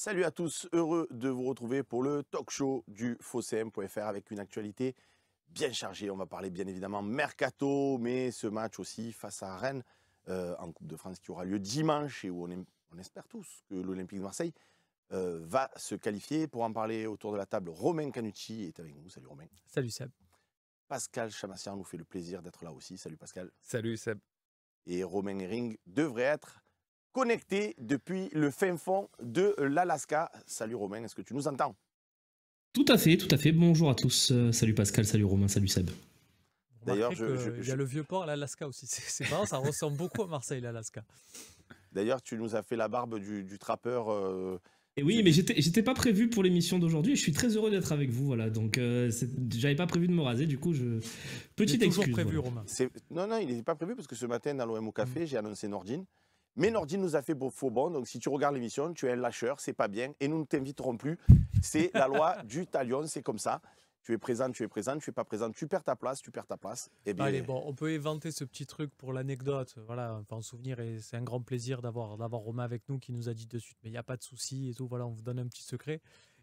Salut à tous, heureux de vous retrouver pour le talk show du phocm.fr avec une actualité bien chargée. On va parler bien évidemment mercato, mais ce match aussi face à Rennes en Coupe de France qui aura lieu dimanche et où on espère tous que l'Olympique de Marseille va se qualifier. Pour en parler autour de la table, Romain Canucci est avec nous. Salut Romain. Salut Seb. Pascal Chamassian nous fait le plaisir d'être là aussi. Salut Pascal. Salut Seb. Et Romain Ring devrait être connecté depuis le fin fond de l'Alaska. Salut Romain, est-ce que tu nous entends? Tout à fait. Bonjour à tous. Salut Pascal, salut Romain, salut Seb. D'ailleurs, il y a le vieux port à l'Alaska aussi. C'est marrant, ça ressemble beaucoup à Marseille, l'Alaska. D'ailleurs, tu nous as fait la barbe du trappeur. Et oui, mais j'étais pas prévu pour l'émission d'aujourd'hui. Je suis très heureux d'être avec vous, voilà. Donc, j'avais pas prévu de me raser. Du coup, petite excuse. Toujours prévu, voilà. Romain. Non, il n'était pas prévu parce que ce matin dans l'OM au café, j'ai annoncé Nordine. Mais Nordine nous a fait faux bon, donc si tu regardes l'émission, tu es un lâcheur, c'est pas bien, et nous ne t'inviterons plus. C'est la loi du talion, c'est comme ça. Tu es présent, tu es pas présent, tu perds ta place. Eh bien... Allez, bon, on peut éventer ce petit truc pour l'anecdote, voilà, on peut en souvenir, et c'est un grand plaisir d'avoir Romain avec nous qui nous a dit de suite, mais il n'y a pas de souci et tout, voilà, on vous donne un petit secret.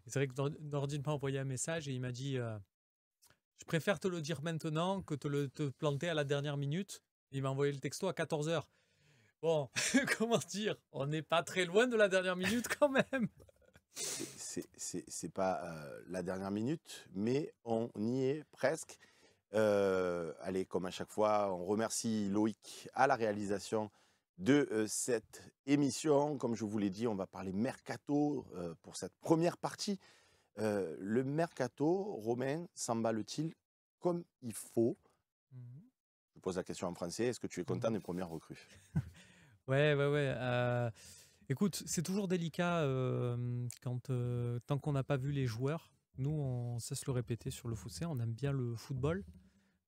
Et c'est vrai que Nordine m'a envoyé un message et il m'a dit je préfère te le dire maintenant que te planter à la dernière minute. Il m'a envoyé le texto à 14h. Bon, comment dire, on n'est pas très loin de la dernière minute quand même. C'est pas la dernière minute, mais on y est presque. Allez, comme à chaque fois, on remercie Loïc à la réalisation de cette émission. Comme je vous l'ai dit, on va parler mercato pour cette première partie. Le mercato, Romain, s'emballe-t-il comme il faut? Je pose la question en français. Est-ce que tu es content des premières recrues? Ouais. Écoute, c'est toujours délicat tant qu'on n'a pas vu les joueurs. Nous, on sait se le répéter sur le foot, on aime bien le football.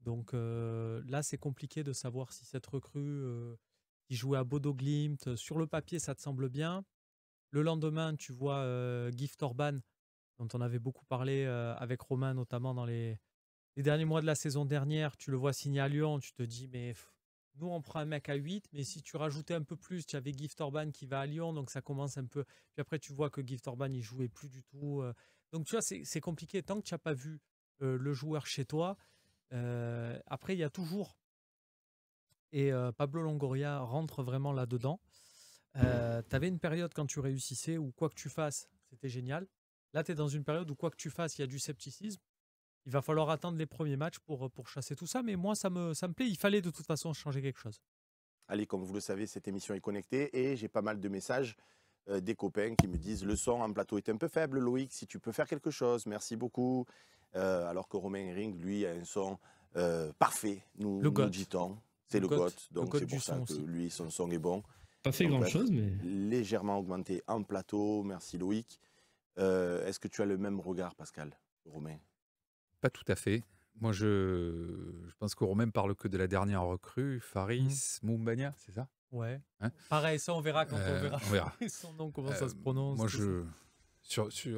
Donc là, c'est compliqué de savoir si cette recrue qui jouait à Bodo Glimt, sur le papier, ça te semble bien. Le lendemain, tu vois Gift Orban, dont on avait beaucoup parlé avec Romain, notamment dans les derniers mois de la saison dernière. Tu le vois signer à Lyon, tu te dis, mais... Nous, on prend un mec à 8, mais si tu rajoutais un peu plus, tu avais Gift Orban qui va à Lyon, donc ça commence un peu. Puis après, tu vois que Gift Orban, il jouait plus du tout. Donc, tu vois, c'est compliqué. Tant que tu n'as pas vu le joueur chez toi, après, il y a toujours. Et Pablo Longoria rentre vraiment là-dedans. Tu avais une période quand tu réussissais où quoi que tu fasses, c'était génial. Là, tu es dans une période où quoi que tu fasses, il y a du scepticisme. Il va falloir attendre les premiers matchs pour chasser tout ça, mais moi, ça me plaît. Il fallait de toute façon changer quelque chose. Allez, comme vous le savez, cette émission est connectée et j'ai pas mal de messages des copains qui me disent « Le son en plateau est un peu faible, Loïc, si tu peux faire quelque chose, merci beaucoup. » Alors que Romain Ring, lui, a un son parfait, nous dit-on. C'est le GOAT, donc c'est pour ça que lui, son son est bon. Pas fait grand-chose, mais... Légèrement augmenté en plateau, merci Loïc. Est-ce que tu as le même regard, Pascal, Romain? Pas tout à fait. Moi, je pense que Romain parle que de la dernière recrue, Faris Moumbagna, c'est ça? Ouais. Hein, pareil, ça on verra quand on verra. Son nom, comment ça se prononce. Moi,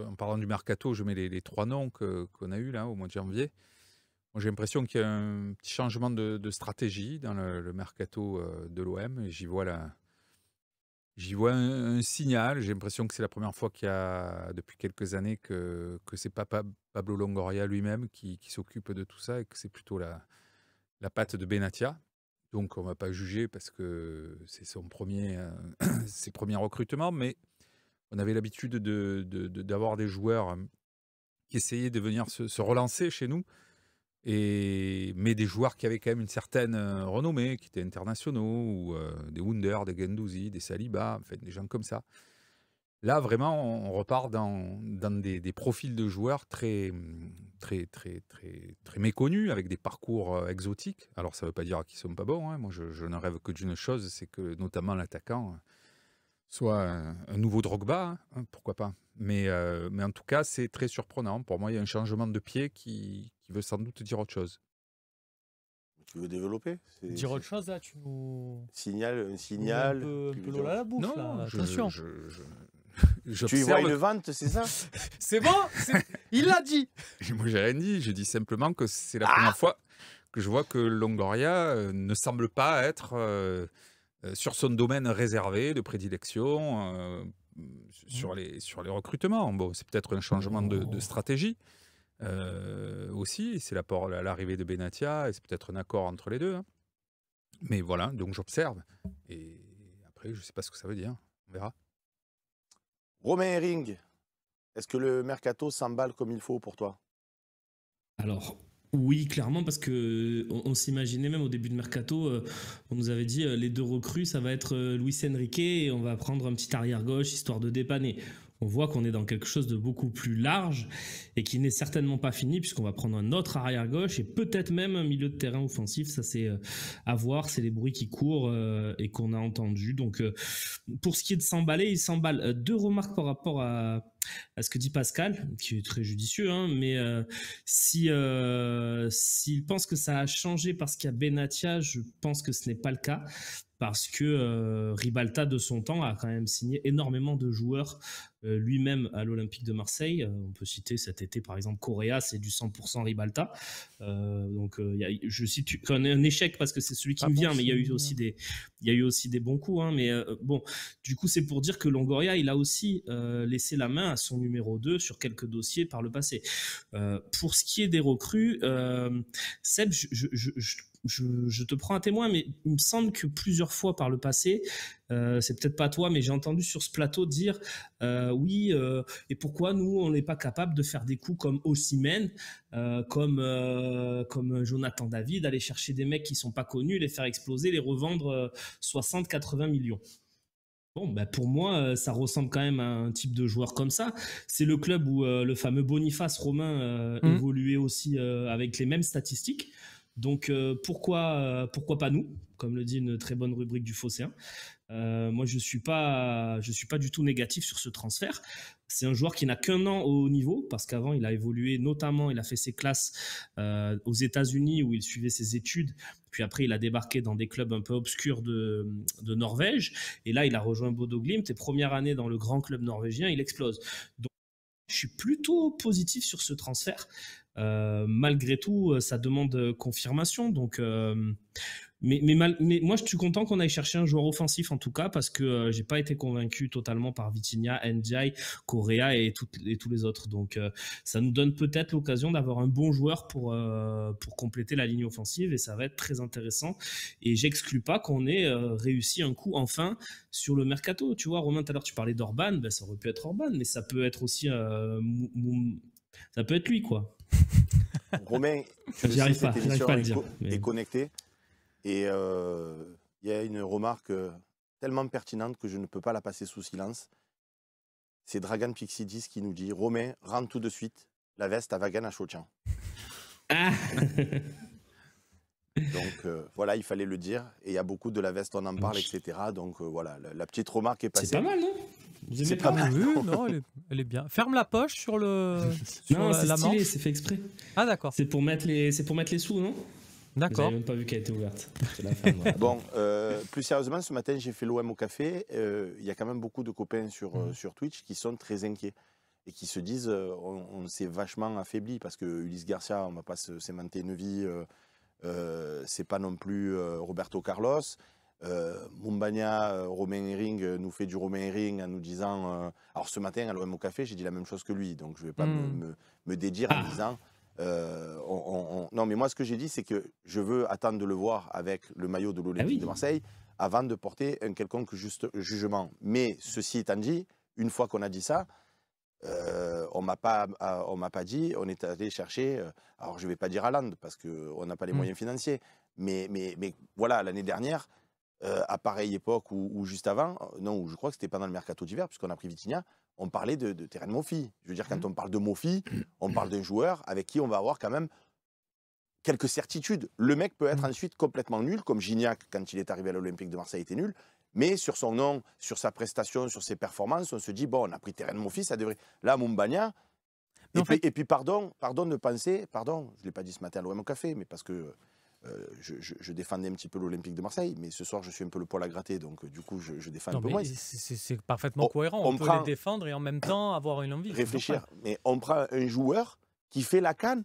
en parlant du mercato, je mets les trois noms qu'on a eus là au mois de janvier. Moi, j'ai l'impression qu'il y a un petit changement de stratégie dans le mercato de l'OM. Et j'y vois un signal. J'ai l'impression que c'est la première fois qu'il y a, depuis quelques années, que c'est pas Pablo Longoria lui-même qui s'occupe de tout ça et que c'est plutôt la patte de Benatia. Donc, on ne va pas juger parce que c'est ses premiers recrutements, mais on avait l'habitude d'avoir des joueurs qui essayaient de venir se relancer chez nous, mais des joueurs qui avaient quand même une certaine renommée, qui étaient internationaux, ou des Wunder, des Guendouzi, des Saliba, enfin, des gens comme ça. Là, vraiment, on repart dans des profils de joueurs très méconnus, avec des parcours exotiques. Alors, ça ne veut pas dire qu'ils ne sont pas bons. Hein. Moi, je ne rêve que d'une chose, c'est que notamment l'attaquant soit un nouveau Drogba, hein, pourquoi pas. Mais en tout cas, c'est très surprenant. Pour moi, il y a un changement de pied qui veut sans doute dire autre chose. Tu veux développer? Dire autre chose, là, tu nous... Un signal. Un peu l'eau à la bouche, là. Attention. Tu y vois une vente, c'est ça? C'est bon. Il l'a dit. Moi, j'ai rien dit. Je dis simplement que c'est la première fois que je vois que Longoria ne semble pas être sur son domaine réservé de prédilection. sur les recrutements. Bon, c'est peut-être un changement de stratégie aussi. C'est l'arrivée de Benatia et c'est peut-être un accord entre les deux. Hein. Mais voilà, donc j'observe. Et après, je ne sais pas ce que ça veut dire. On verra. Romain Herring, est-ce que le mercato s'emballe comme il faut pour toi? Alors, oui, clairement, parce que on s'imaginait même au début de mercato, on nous avait dit les 2 recrues, ça va être Luis Enrique et on va prendre un petit arrière gauche histoire de dépanner. On voit qu'on est dans quelque chose de beaucoup plus large et qui n'est certainement pas fini puisqu'on va prendre un autre arrière gauche et peut-être même un milieu de terrain offensif. Ça, c'est à voir. C'est les bruits qui courent et qu'on a entendus. Donc, pour ce qui est de s'emballer, il s'emballe. 2 remarques par rapport à ce que dit Pascal, qui est très judicieux, hein, mais s'il pense que ça a changé parce qu'il y a Benatia, je pense que ce n'est pas le cas. Parce que Ribalta, de son temps, a quand même signé énormément de joueurs lui-même à l'Olympique de Marseille. On peut citer cet été, par exemple, Correa, c'est du 100% Ribalta. Je cite un échec parce que c'est celui qui me vient, mais il y a eu aussi des bons coups. Hein, mais bon, du coup, c'est pour dire que Longoria, il a aussi laissé la main à son numéro 2 sur quelques dossiers par le passé. Pour ce qui est des recrues, Seb, je te prends un témoin, mais il me semble que plusieurs fois par le passé, c'est peut-être pas toi, mais j'ai entendu sur ce plateau dire oui, et pourquoi nous, on n'est pas capable de faire des coups comme Osimhen, comme Jonathan David, aller chercher des mecs qui sont pas connus, les faire exploser, les revendre 60-80 millions. Bon, bah pour moi, ça ressemble quand même à un type de joueur comme ça. C'est le club où le fameux Boniface Romain évoluait aussi avec les mêmes statistiques. Donc pourquoi pas nous, comme le dit une très bonne rubrique du Phocéen. Moi je suis pas du tout négatif sur ce transfert. C'est un joueur qui n'a qu'un an au haut niveau parce qu'avant il a évolué, notamment il a fait ses classes aux États-Unis où il suivait ses études. Puis après il a débarqué dans des clubs un peu obscurs de Norvège et là il a rejoint Bodo Glimt et première année dans le grand club norvégien, il explose. Donc je suis plutôt positif sur ce transfert. Malgré tout, ça demande confirmation. Donc, mais moi, je suis content qu'on aille chercher un joueur offensif en tout cas parce que j'ai pas été convaincu totalement par Vitinha, Ndiaye, Correa et tous les autres. Donc, ça nous donne peut-être l'occasion d'avoir un bon joueur pour compléter la ligne offensive et ça va être très intéressant. Et j'exclus pas qu'on ait réussi un coup enfin sur le mercato. Tu vois, Romain, tout à l'heure tu parlais d'Orban, ben, ça aurait pu être Orban, mais ça peut être aussi ça peut être lui, quoi. Romain, j'arrive pas à le dire. Est connecté et il y a une remarque tellement pertinente que je ne peux pas la passer sous silence. C'est Dragan Pixidis qui nous dit « Romain, rentre tout de suite la veste à Vagan à Chochan. » Donc voilà, il fallait le dire. Et il y a beaucoup de la veste, on en parle, etc. Donc voilà, la petite remarque est passée. C'est pas mal, non? C'est pas mal. Oui, non, elle est bien. Ferme la poche sur le. Non, c'est stylé, c'est fait exprès. Ah d'accord. C'est pour mettre les sous, non? D'accord. J'avais même pas vu qu'elle était ouverte. Je la ferme, voilà. Bon, plus sérieusement, ce matin, j'ai fait l'OM au café. Il y a quand même beaucoup de copains sur Twitch qui sont très inquiets et qui se disent on s'est vachement affaibli parce que Ulysse Garcia, on ne va pas se sémenter une vie. C'est pas non plus Roberto Carlos. Mumbagna, Romain Herring nous fait du Romain Herring en nous disant alors ce matin à l'OM au café j'ai dit la même chose que lui, donc je vais pas me dédire en disant non mais moi ce que j'ai dit c'est que je veux attendre de le voir avec le maillot de l'Olympique de Marseille avant de porter un quelconque jugement. Mais ceci étant dit, une fois qu'on a dit ça, on m'a pas dit, on est allé chercher, alors je vais pas dire Haaland parce qu'on n'a pas les moyens financiers, mais voilà, l'année dernière, à pareille époque ou juste avant, non, je crois que c'était pendant le mercato d'hiver, puisqu'on a pris Vitinha, on parlait de Terren Moffi. Je veux dire, quand on parle de Moffi, on parle d'un joueur avec qui on va avoir quand même quelques certitudes. Le mec peut être ensuite complètement nul, comme Gignac, quand il est arrivé à l'Olympique de Marseille, était nul. Mais sur son nom, sur sa prestation, sur ses performances, on se dit, bon, on a pris Terren Moffi, ça devrait... Là, Mumbagna... Et puis, pardon de penser... Pardon, je ne l'ai pas dit ce matin à l'OM au café, mais parce que je défendais un petit peu l'Olympique de Marseille, mais ce soir, je suis un peu le poil à gratter, donc du coup, je défends un peu moins. C'est parfaitement cohérent. On peut les défendre et en même temps avoir une envie. Réfléchir. Mais on prend un joueur qui fait la CAN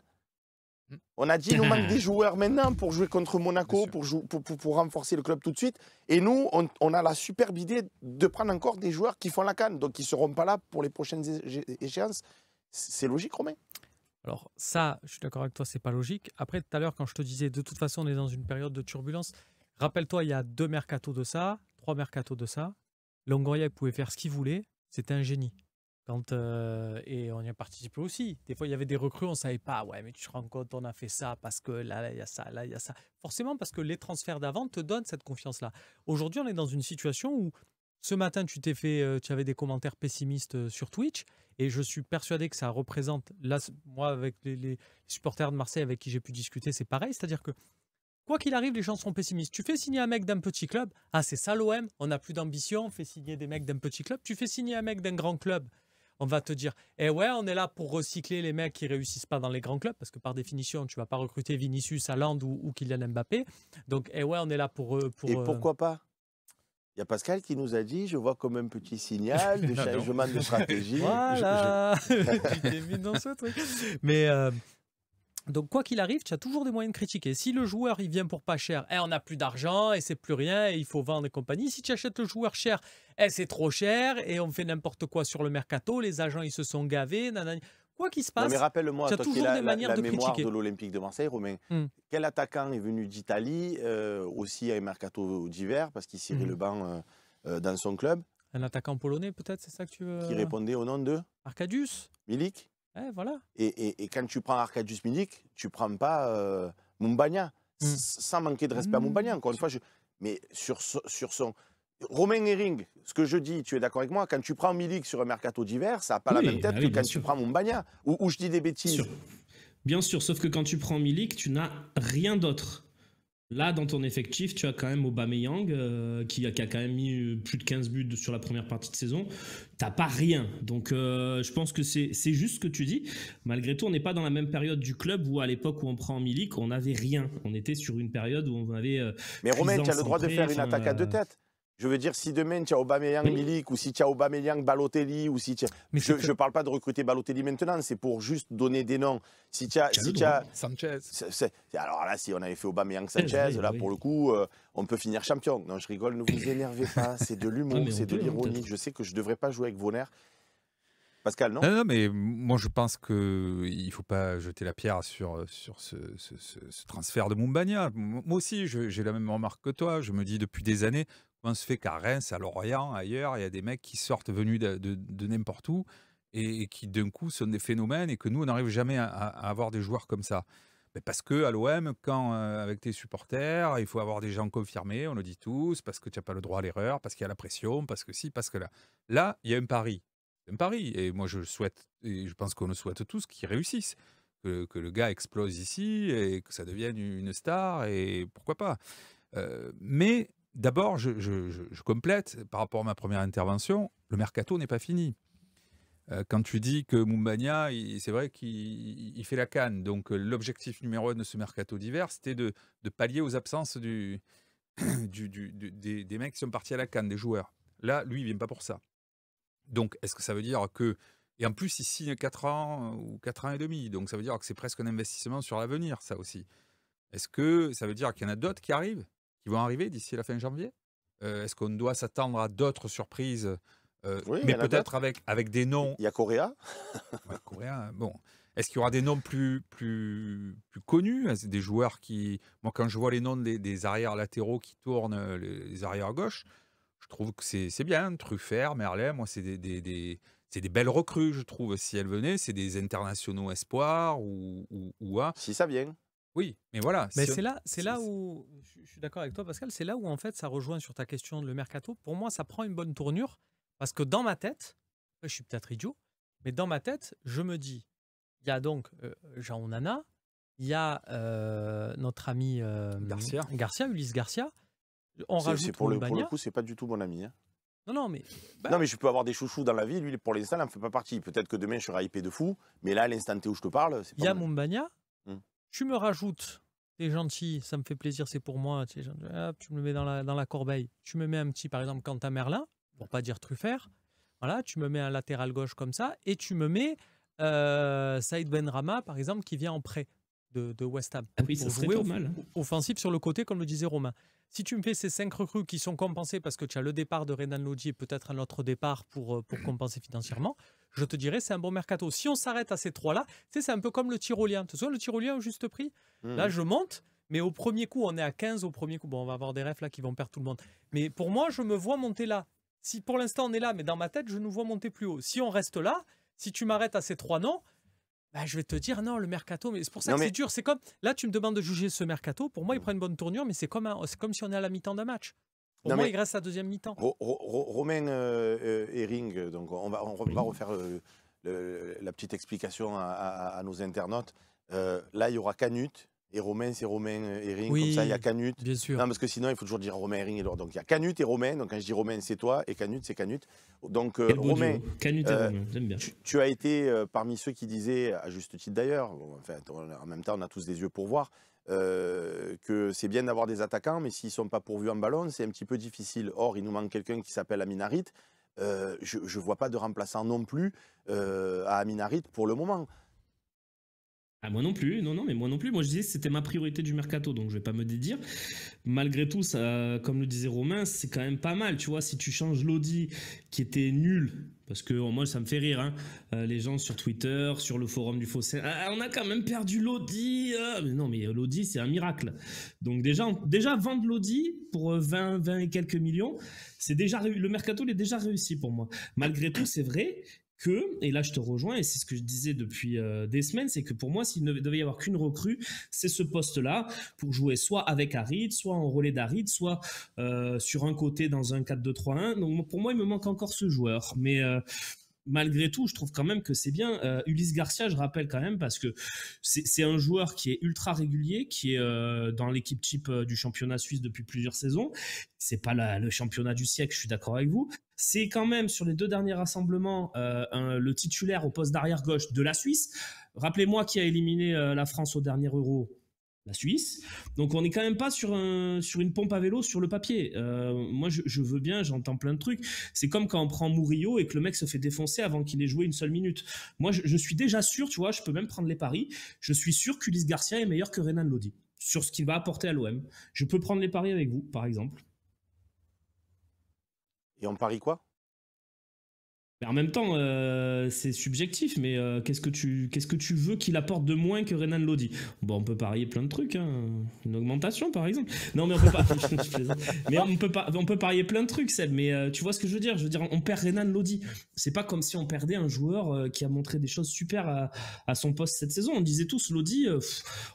On a dit il nous manque des joueurs maintenant pour jouer contre Bien Monaco, sûr. pour renforcer le club tout de suite. Et nous, on a la superbe idée de prendre encore des joueurs qui font la CAN, donc qui ne seront pas là pour les prochaines échéances. C'est logique, Romain? Alors ça, je suis d'accord avec toi, c'est pas logique. Après, tout à l'heure, quand je te disais, de toute façon, on est dans une période de turbulence. Rappelle-toi, il y a 2 mercatos de ça, 3 mercatos de ça. Longoria, il pouvait faire ce qu'il voulait. C'était un génie. Et on y a participé aussi. Des fois, il y avait des recrues, on ne savait pas. Ouais, mais tu te rends compte, on a fait ça parce que là, il y a ça, là, il y a ça. Forcément, parce que les transferts d'avant te donnent cette confiance-là. Aujourd'hui, on est dans une situation où ce matin, tu avais des commentaires pessimistes sur Twitch. Et je suis persuadé que ça représente, là, moi, avec les supporters de Marseille avec qui j'ai pu discuter, c'est pareil. C'est-à-dire que quoi qu'il arrive, les gens seront pessimistes. Tu fais signer un mec d'un petit club, ah c'est ça l'OM, on n'a plus d'ambition, on fait signer des mecs d'un petit club. Tu fais signer un mec d'un grand club, on va te dire, eh ouais, on est là pour recycler les mecs qui réussissent pas dans les grands clubs, parce que par définition, tu vas pas recruter Vinicius, Haaland ou Kylian Mbappé. Donc, eh ouais, on est là pour... Et pourquoi pas? Il y a Pascal qui nous a dit, je vois comme un petit signal de changement de stratégie. Voilà, tu t'es mis dans ce truc. Mais... donc, quoi qu'il arrive, tu as toujours des moyens de critiquer. Si le joueur il vient pour pas cher, on n'a plus d'argent et c'est plus rien et il faut vendre et compagnie. Si tu achètes le joueur cher, c'est trop cher et on fait n'importe quoi sur le mercato, les agents ils se sont gavés. Nanani. Quoi qu'il se Non, passe, mais rappelle-moi, tu as toi qui toujours es des manières la de mémoire critiquer. de l'Olympique de Marseille, Romain, quel attaquant est venu d'Italie, aussi à un mercato d'hiver, parce qu'il cirait le banc dans son club, Un attaquant polonais, peut-être, c'est ça que tu veux. qui répondait au nom de Arcadius. Milik? Voilà. Et quand tu prends Arcadius Milik, tu ne prends pas Mumbagna, sans manquer de respect à Mumbagna, encore une fois. Mais sur son... Romain Herring, ce que je dis, tu es d'accord avec moi, quand tu prends Milik sur un mercato d'hiver, ça n'a pas la même tête que quand tu prends Mumbagna, ou je dis des bêtises. Bien sûr, sauf que quand tu prends Milik, tu n'as rien d'autre. Là, dans ton effectif, tu as quand même Aubameyang qui a quand même mis plus de 15 buts sur la première partie de saison. T'as pas rien. Donc, je pense que c'est juste ce que tu dis. Malgré tout, on n'est pas dans la même période du club où, à l'époque où on prend Milik, on n'avait rien. On était sur une période où on avait... mais Romain, tu as le droit de faire une attaque à 2 têtes. Je veux dire, si demain tu as Aubameyang Milik, ou si tu as Aubameyang Balotelli, ou si tu as... je ne parle pas de recruter Balotelli maintenant, c'est pour juste donner des noms. Si tu as Sanchez. Alors là, si on avait fait Aubameyang Sanchez, pour le coup, on peut finir champion. Non, je rigole, ne vous énervez pas, c'est de l'humour, c'est de l'ironie. Je sais que je ne devrais pas jouer avec Vonner. Pascal, non? Non, mais moi je pense qu'il ne faut pas jeter la pierre sur ce transfert de Mumbagna. Moi aussi, j'ai la même remarque que toi. Je me dis depuis des années, comment se fait qu'à Reims, à Lorient, ailleurs, il y a des mecs qui sortent venus de n'importe où et qui d'un coup sont des phénomènes et que nous, on n'arrive jamais à avoir des joueurs comme ça. Mais parce qu'à l'OM, quand avec tes supporters, il faut avoir des gens confirmés, on le dit tous, parce que tu n'as pas le droit à l'erreur, parce qu'il y a la pression, parce que si, parce que là. Là, il y a un pari. Un pari. Et moi, je souhaite, et je pense qu'on le souhaite tous, qu'ils réussissent. Que le gars explose ici et que ça devienne une star, et pourquoi pas. Mais d'abord, je complète par rapport à ma première intervention, le mercato n'est pas fini. Quand tu dis que Mumbagna, c'est vrai qu'il fait la canne. Donc l'objectif numéro 1 de ce mercato d'hiver, c'était de pallier aux absences des mecs qui sont partis à la canne, des joueurs. Là, lui, il ne vient pas pour ça. Donc, est-ce que ça veut dire que... Et en plus, il signe 4 ans ou 4 ans et demi. Donc, ça veut dire que c'est presque un investissement sur l'avenir, ça aussi. Est-ce que ça veut dire qu'il y en a d'autres qui vont arriver d'ici la fin janvier? Est-ce qu'on doit s'attendre à d'autres surprises Oui, mais peut-être avec des noms... Il y a Correa. Ouais, Correa, bon. Est-ce qu'il y aura des noms plus connus? Des joueurs qui... Moi, quand je vois les noms des arrières latéraux qui tournent, les arrières gauche, je trouve que c'est bien. Truffert, Merlet, moi, c'est des belles recrues, je trouve. Si elles venaient, c'est des internationaux espoirs ou Si ça vient. Oui, mais voilà. Mais c'est là où, je suis d'accord avec toi, Pascal, c'est là où, en fait, ça rejoint sur ta question de le mercato. Pour moi, ça prend une bonne tournure parce que dans ma tête, je suis peut-être idiot, mais dans ma tête, je me dis, il y a donc Jean Onana, il y a notre ami Ulysse Garcia. On rajoute pour le Mumbagna. coup, c'est pas du tout mon ami. Hein. Non, mais... Non, mais je peux avoir des chouchous dans la vie. Lui, pour l'instant, il n'en fait pas partie. Peut-être que demain, je serai hypé de fou. Mais là, à l'instant T où je te parle, c'est pas... Il y a Mumbagna. Tu me rajoutes, t'es gentil, ça me fait plaisir, c'est pour moi. Tu me le mets dans la corbeille. Tu me mets un petit, par exemple, Quentin Merlin, pour pas dire Truffert. Voilà, tu me mets un latéral gauche comme ça. Et tu me mets Saïd Benrahma, par exemple, qui vient en prêt. de West Ham. Ah oui, ça Pour serait jouer pas mal. Hein. offensif sur le côté, comme le disait Romain. Si tu me fais ces 5 recrues qui sont compensées parce que tu as le départ de Renan Lodi et peut-être un autre départ pour compenser financièrement, je te dirais c'est un bon mercato. Si on s'arrête à ces 3-là, tu sais, c'est un peu comme le tyrolien. Tu te souviens le tyrolien au juste prix? Là, je monte, mais au premier coup, on est à 15 au premier coup. Bon, on va avoir des refs là qui vont perdre tout le monde. Mais pour moi, je me vois monter là. Si pour l'instant on est là, mais dans ma tête, je nous vois monter plus haut. Si on reste là, si tu m'arrêtes à ces 3 noms, bah, je vais te dire non, le mercato, mais c'est pour ça que c'est dur. C'est comme là, tu me demandes de juger ce mercato. Pour moi, il prend une bonne tournure, mais c'est comme si on est à la mi-temps d'un match. Pour moi, il reste à deuxième mi-temps. Romain Hering, donc on va refaire la petite explication à nos internautes. Là, il y aura Canute. Et Romain, c'est Romain Hering. Oui, comme ça, il y a Canute. Bien sûr. Non, parce que sinon, il faut toujours dire Romain Hering et l'autre. Donc, il y a Canute et Romain. Donc, quand je dis Romain, c'est toi. Et Canute, c'est Canute. Donc, Romain, Canute et Romain, j'aime bien. Tu as été parmi ceux qui disaient, à juste titre d'ailleurs, bon, enfin, en même temps, on a tous des yeux pour voir, que c'est bien d'avoir des attaquants, mais s'ils ne sont pas pourvus en ballon, c'est un petit peu difficile. Or, il nous manque quelqu'un qui s'appelle Amin Harit. Je ne vois pas de remplaçant non plus à Amin Harit pour le moment. Ah, moi non plus, non, mais moi non plus. Moi, je disais que c'était ma priorité du mercato, donc je vais pas me dédire. Malgré tout, ça, comme le disait Romain, c'est quand même pas mal, tu vois. Si tu changes Lodi, qui était nul, parce que moi, ça me fait rire, hein, les gens sur Twitter, sur le forum du Fossé, on a quand même perdu Lodi. Mais non, mais Lodi, c'est un miracle. Donc déjà vendre Lodi pour 20 et quelques millions, c'est déjà le mercato, il est déjà réussi pour moi. Malgré tout, c'est vrai que, et là je te rejoins, et c'est ce que je disais depuis des semaines, c'est que pour moi, s'il ne devait y avoir qu'une recrue, c'est ce poste-là, pour jouer soit avec Harit, soit en relais d'Harit, soit sur un côté dans un 4-2-3-1. Donc pour moi, il me manque encore ce joueur. Mais malgré tout, je trouve quand même que c'est bien. Ulysse Garcia, je rappelle quand même, parce que c'est un joueur qui est ultra régulier, qui est dans l'équipe type du championnat suisse depuis plusieurs saisons. C'est pas le championnat du siècle, je suis d'accord avec vous. C'est quand même, sur les 2 derniers rassemblements, le titulaire au poste d'arrière gauche de la Suisse. Rappelez-moi qui a éliminé la France au dernier Euro. La Suisse. Donc on n'est quand même pas sur une pompe à vélo sur le papier. Moi je veux bien, j'entends plein de trucs. C'est comme quand on prend Murillo et que le mec se fait défoncer avant qu'il ait joué une seule minute. Moi je suis déjà sûr, tu vois, je peux même prendre les paris. Je suis sûr qu'Ulysse Garcia est meilleur que Renan Lodi sur ce qu'il va apporter à l'OM. Je peux prendre les paris avec vous, par exemple. Et on parie quoi? En même temps, c'est subjectif, mais qu'est-ce que tu veux qu'il apporte de moins que Renan Lodi? Bon, on peut parier plein de trucs, hein. Une augmentation par exemple. Non, mais on peut pas. Mais on peut parier plein de trucs, Seb. Mais tu vois ce que je veux dire? Je veux dire, on perd Renan Lodi. C'est pas comme si on perdait un joueur qui a montré des choses super à son poste cette saison. On disait tous, Lodi,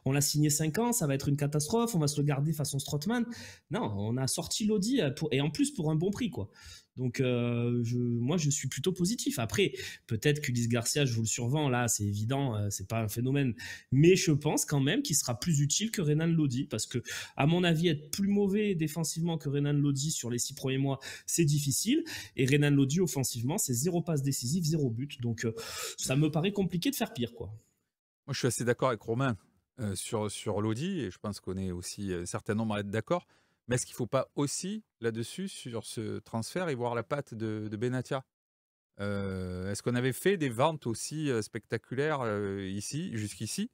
on l'a signé 5 ans, ça va être une catastrophe, on va se le garder façon Strootman. Non, on a sorti Lodi et en plus pour un bon prix, quoi. Donc moi je suis plutôt positif. Après peut-être qu'Ulysse Garcia, je vous le survends là, c'est évident, c'est pas un phénomène, mais je pense quand même qu'il sera plus utile que Renan Lodi, parce que à mon avis être plus mauvais défensivement que Renan Lodi sur les 6 premiers mois, c'est difficile, et Renan Lodi offensivement c'est 0 passe décisive, 0 but, donc ça me paraît compliqué de faire pire, quoi. Moi je suis assez d'accord avec Romain sur Lodi, et je pense qu'on est aussi un certain nombre à être d'accord. Mais est-ce qu'il ne faut pas aussi, là-dessus, sur ce transfert, y voir la patte de Benatia? Est-ce qu'on avait fait des ventes aussi spectaculaires jusqu'ici?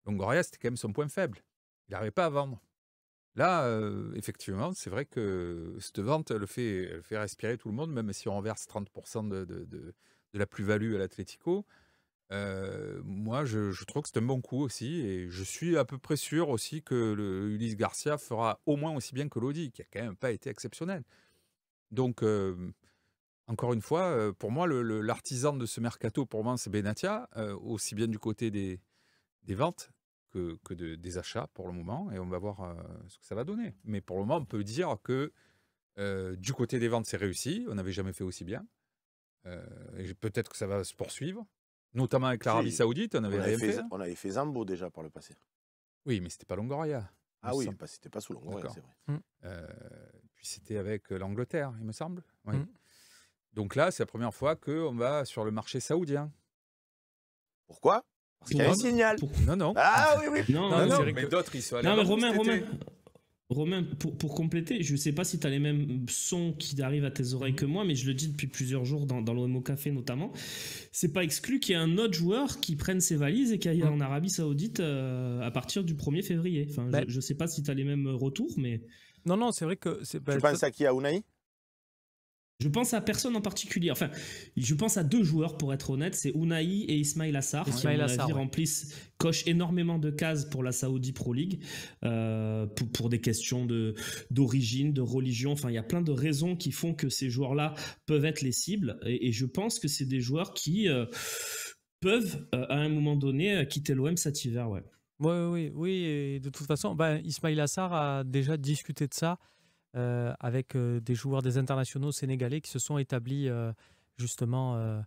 Longoria, c'était quand même son point faible. Il n'arrivait pas à vendre. Là, effectivement, c'est vrai que cette vente, elle fait respirer tout le monde, même si on renverse 30% de la plus-value à l'Atlético. Moi, je trouve que c'est un bon coup aussi, et je suis à peu près sûr aussi que Ulysse Garcia fera au moins aussi bien que Lodi, qui a quand même pas été exceptionnel. Donc, encore une fois, pour moi, l'artisan de ce mercato, pour moi, c'est Benatia, aussi bien du côté des ventes que des achats pour le moment, et on va voir ce que ça va donner. Mais pour le moment, on peut dire que du côté des ventes, c'est réussi, on n'avait jamais fait aussi bien, et peut-être que ça va se poursuivre. Notamment avec l'Arabie Saoudite, on avait rien fait. On avait fait Zambo déjà par le passé. Oui, mais c'était pas Longoria. Ah oui, c'était pas sous Longoria, c'est vrai. Puis c'était avec l'Angleterre, il me semble. Oui. Donc là, c'est la première fois qu'on va sur le marché saoudien. Pourquoi? Parce qu'il y a un signal. Non. Ah oui. Non, mais d'autres, ils sont allés. Non, mais Romain. Romain, pour compléter, je ne sais pas si tu as les mêmes sons qui arrivent à tes oreilles que moi, mais je le dis depuis plusieurs jours dans l'OMO Café notamment. C'est pas exclu qu'il y ait un autre joueur qui prenne ses valises et qui aille en Arabie Saoudite à partir du 1er février. Enfin, je ne sais pas si tu as les mêmes retours, mais. Non, c'est vrai que. Tu penses à qui, à Unai? Je pense à personne en particulier. Enfin, je pense à 2 joueurs pour être honnête, c'est Unai et Ismail Assar, qui à mon avis remplissent, cochent énormément de cases pour la Saudi Pro League, pour des questions d'origine, de religion. Enfin, il y a plein de raisons qui font que ces joueurs-là peuvent être les cibles. Et je pense que c'est des joueurs qui peuvent, à un moment donné, quitter l'OM cet hiver. Ouais. Oui. Et de toute façon, Ismail Assar a déjà discuté de ça. Avec des joueurs, des internationaux sénégalais qui se sont établis justement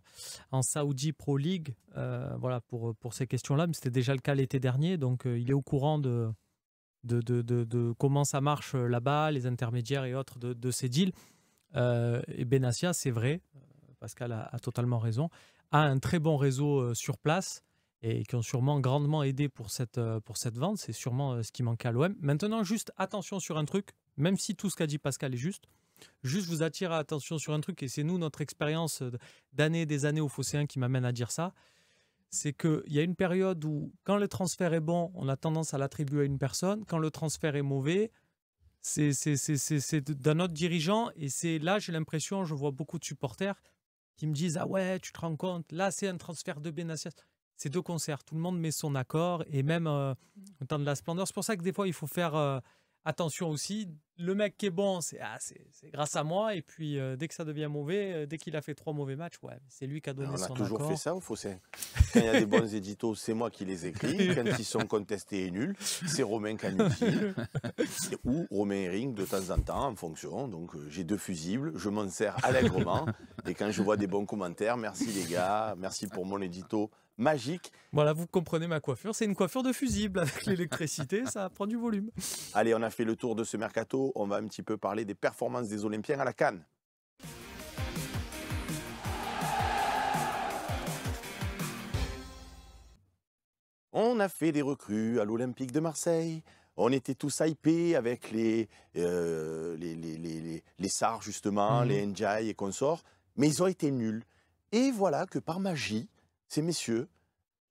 en Saudi Pro League voilà, pour ces questions-là. Mais c'était déjà le cas l'été dernier, donc il est au courant de comment ça marche là-bas, les intermédiaires et autres de ces deals. Et Benassia, c'est vrai, Pascal a totalement raison, a un très bon réseau sur place et qui ont sûrement grandement aidé pour cette vente. C'est sûrement ce qui manquait à l'OM. Maintenant, juste attention sur un truc, même si tout ce qu'a dit Pascal est juste vous attire attention sur un truc, et c'est nous, notre expérience des années au Phocéen qui m'amène à dire ça, c'est qu'il y a une période où, quand le transfert est bon, on a tendance à l'attribuer à une personne. Quand le transfert est mauvais, c'est d'un autre dirigeant. Et c'est là, j'ai l'impression, je vois beaucoup de supporters qui me disent « Ah ouais, tu te rends compte, là, c'est un transfert de Benassia ». C'est 2 concerts, tout le monde met son accord, et même au temps de la splendeur. C'est pour ça que des fois, il faut faire attention aussi. Le mec qui est bon, c'est grâce à moi. Et puis, dès que ça devient mauvais, dès qu'il a fait 3 mauvais matchs, c'est lui qui a donné son accord. On a toujours fait ça au Phocéen. Quand il y a des bons éditos, c'est moi qui les écris. Quand ils sont contestés et nuls, c'est Romain Canuti ou Romain Herring de temps en temps, en fonction. Donc, j'ai 2 fusibles, je m'en sers allègrement. Et quand je vois des bons commentaires, merci les gars, merci pour mon édito magique. Voilà, vous comprenez ma coiffure. C'est une coiffure de fusible avec l'électricité, ça prend du volume. Allez, on a fait le tour de ce mercato. On va un petit peu parler des performances des Olympiens à la CAN. On a fait des recrues à l'Olympique de Marseille. On était tous hypés avec les Sarr, justement, les Ndiaye et consorts. Mais ils ont été nuls. Et voilà que par magie, ces messieurs,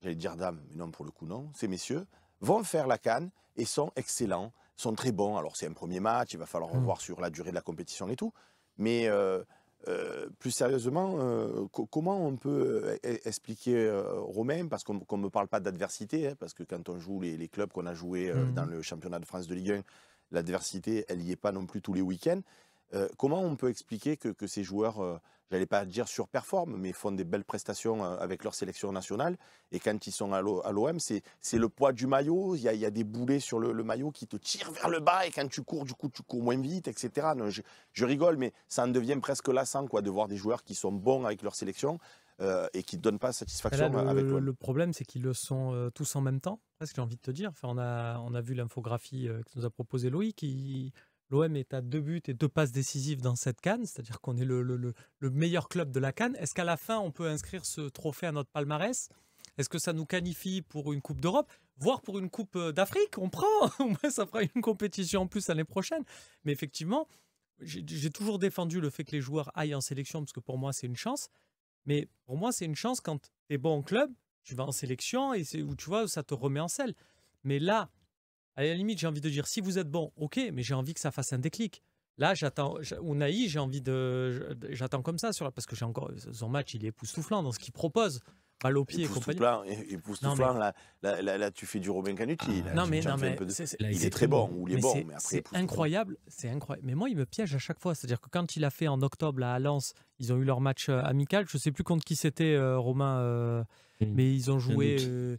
j'allais dire dames, mais non, pour le coup, non, ces messieurs vont faire la CAN et sont excellents, sont très bons. Alors, c'est un premier match, il va falloir revoir sur la durée de la compétition et tout. Mais plus sérieusement, comment on peut expliquer, Romain, parce qu'on ne me parle pas d'adversité, hein, parce que quand on joue les clubs qu'on a joués dans le championnat de France de Ligue 1, l'adversité, elle n'y est pas non plus tous les week-ends. Comment on peut expliquer que ces joueurs, j'allais pas dire surperforment, mais font des belles prestations avec leur sélection nationale, et quand ils sont à l'OM, c'est le poids du maillot, il y a des boulets sur le maillot qui te tirent vers le bas, et quand tu cours, du coup, tu cours moins vite, etc. Non, je rigole, mais ça en devient presque lassant, quoi, de voir des joueurs qui sont bons avec leur sélection et qui ne donnent pas satisfaction avec l'OM. Le problème, c'est qu'ils le sont tous en même temps, presque, j'ai envie de te dire. Enfin, on a vu l'infographie que nous a proposé Loïc. L'OM est à 2 buts et 2 passes décisives dans cette CAN, c'est-à-dire qu'on est le meilleur club de la CAN. Est-ce qu'à la fin, on peut inscrire ce trophée à notre palmarès? Est-ce que ça nous qualifie pour une Coupe d'Europe, voire pour une Coupe d'Afrique? On prend, au moins ça fera une compétition en plus l'année prochaine. Mais effectivement, j'ai toujours défendu le fait que les joueurs aillent en sélection, parce que pour moi, c'est une chance. Mais pour moi, c'est une chance quand tu es bon en club, tu vas en sélection, et c'est où tu vois, ça te remet en selle. Mais là, à la limite, j'ai envie de dire, si vous êtes bon, ok, mais j'ai envie que ça fasse un déclic. Là, j'attends, Unai, j'attends comme ça, parce que j'ai encore, son match, il est époustouflant dans ce qu'il propose. Balle au pied et compagnie. Époustouflant, là, tu fais du Romain Canuti. Non, mais il est très bon, ou il est bon, mais après, c'est incroyable, c'est incroyable. Mais moi, il me piège à chaque fois. C'est-à-dire que quand il a fait en octobre là, à Lens, ils ont eu leur match amical. Je ne sais plus contre qui c'était, Romain, mais ils ont joué.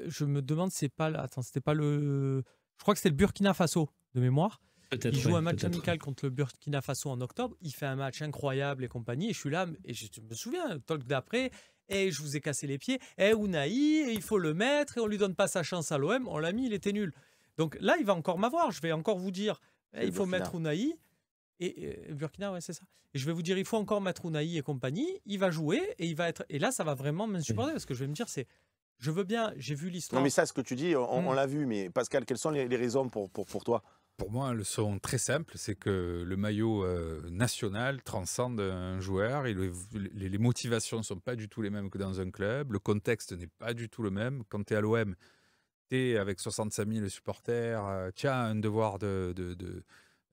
Je me demande, c'était pas le. Je crois que c'était le Burkina Faso de mémoire. Il joue un match amical contre le Burkina Faso en octobre. Il fait un match incroyable et compagnie. Et je suis là, et je me souviens, le talk d'après, et je vous ai cassé les pieds. Et Unai, il faut le mettre, et on lui donne pas sa chance à l'OM. On l'a mis, il était nul. Donc là, il va encore m'avoir. Je vais encore vous dire, il faut mettre Unai. Et Burkina, ouais, c'est ça. Et je vais vous dire, il faut encore mettre Unai et compagnie. Il va jouer, et il va être. Et là, ça va vraiment m'insupporter, parce que je vais me dire, je veux bien, j'ai vu l'histoire. Non, mais ça, ce que tu dis, on l'a vu. Mais Pascal, quelles sont les raisons pour toi? Pour moi, elles sont très simples. C'est que le maillot national transcende un joueur. Et les motivations ne sont pas du tout les mêmes que dans un club. Le contexte n'est pas du tout le même. Quand tu es à l'OM, tu es avec 65 000 supporters. Tu as un devoir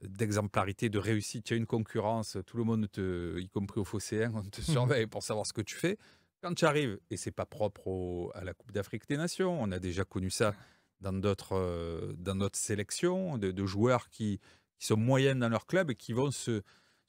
d'exemplarité, de réussite. Tu as une concurrence. Tout le monde, y compris au Phocéen, on te surveille pour savoir ce que tu fais. Quand tu arrives, et c'est pas propre à la Coupe d'Afrique des Nations, on a déjà connu ça dans d'autres sélections, de joueurs qui sont moyennes dans leur club et qui vont se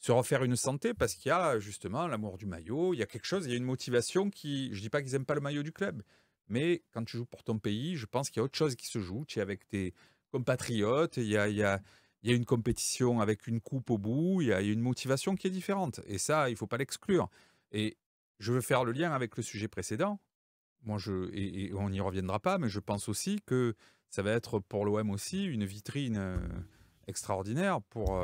refaire une santé parce qu'il y a justement l'amour du maillot, il y a quelque chose, il y a une motivation qui, je dis pas qu'ils n'aiment pas le maillot du club, mais quand tu joues pour ton pays, je pense qu'il y a autre chose qui se joue, tu es avec tes compatriotes, il y a une compétition avec une coupe au bout, il y a une motivation qui est différente. Et ça, il ne faut pas l'exclure. Et je veux faire le lien avec le sujet précédent. Moi, et on n'y reviendra pas, mais je pense aussi que ça va être pour l'OM aussi une vitrine extraordinaire pour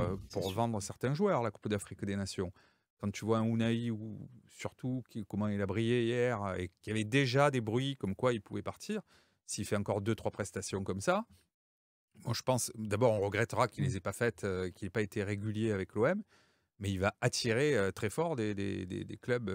vendre certains joueurs, la Coupe d'Afrique des Nations. Quand tu vois un Unai, ou surtout comment il a brillé hier, et qu'il y avait déjà des bruits comme quoi il pouvait partir, s'il fait encore 2-3 prestations comme ça, moi je pense, d'abord on regrettera qu'il ne les ait pas faites, qu'il n'ait pas été régulier avec l'OM, mais il va attirer très fort des clubs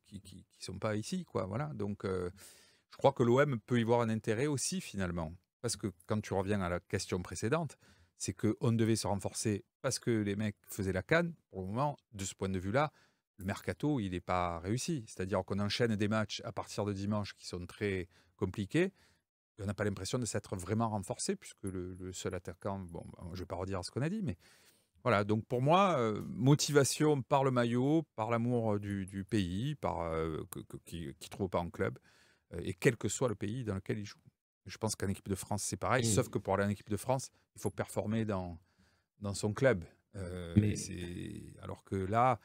qui sont pas ici, quoi. Voilà. Donc, je crois que l'OM peut y voir un intérêt aussi, finalement. Parce que quand tu reviens à la question précédente, c'est qu'on devait se renforcer parce que les mecs faisaient la CAN. Pour le moment, de ce point de vue-là, le mercato, il n'est pas réussi. C'est-à-dire qu'on enchaîne des matchs à partir de dimanche qui sont très compliqués. Et on n'a pas l'impression de s'être vraiment renforcé, puisque le seul attaquant, bon, je ne vais pas redire ce qu'on a dit, mais voilà, donc pour moi, motivation par le maillot, par l'amour du pays, qui ne trouve pas en club, et quel que soit le pays dans lequel il joue. Je pense qu'en équipe de France, c'est pareil, sauf que pour aller en équipe de France, il faut performer dans son club. Alors que là,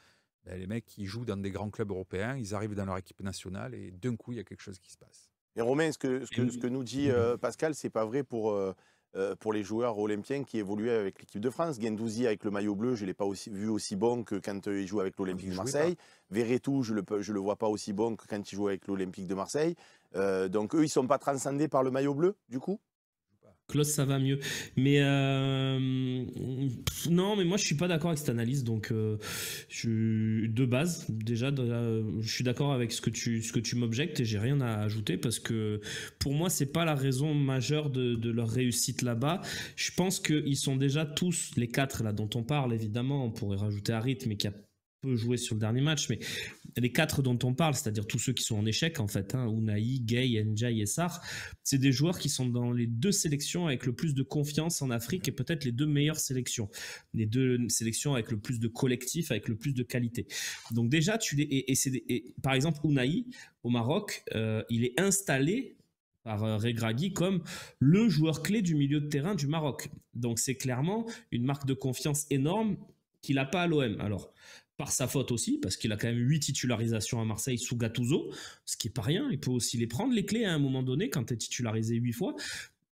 les mecs qui jouent dans des grands clubs européens, ils arrivent dans leur équipe nationale et d'un coup, il y a quelque chose qui se passe. Et Romain, ce que nous dit Pascal, c'est pas vrai pour les joueurs olympiens qui évoluaient avec l'équipe de France. Guendouzi avec le maillot bleu, je ne l'ai pas vu aussi bon que quand il joue avec l'Olympique de Marseille. Verretou, je le vois pas aussi bon que quand il joue avec l'Olympique de Marseille. Donc eux, ils ne sont pas transcendés par le maillot bleu, du coup? Klaus, ça va mieux. Mais non, mais moi je suis pas d'accord avec cette analyse. Donc de base, déjà, je suis d'accord avec ce que tu m'objectes et j'ai rien à ajouter parce que pour moi c'est pas la raison majeure de leur réussite là-bas. Je pense qu'ils sont déjà tous les 4 là dont on parle. Évidemment, on pourrait rajouter Harit, mais qui a peu joué sur le dernier match, mais les 4 dont on parle, c'est-à-dire tous ceux qui sont en échec en fait, Unai, Gueye, Ndiaye et Sarr, c'est des joueurs qui sont dans les 2 sélections avec le plus de confiance en Afrique et peut-être les 2 meilleures sélections, les 2 sélections avec le plus de collectif, avec le plus de qualité. Donc déjà, par exemple Unai au Maroc, il est installé par Regragui comme le joueur clé du milieu de terrain du Maroc. Donc c'est clairement une marque de confiance énorme qu'il n'a pas à l'OM. Alors, par sa faute aussi, parce qu'il a quand même 8 titularisations à Marseille sous Gattuso, ce qui n'est pas rien. Il peut aussi les prendre, les clés, à un moment donné, quand tu es titularisé 8 fois.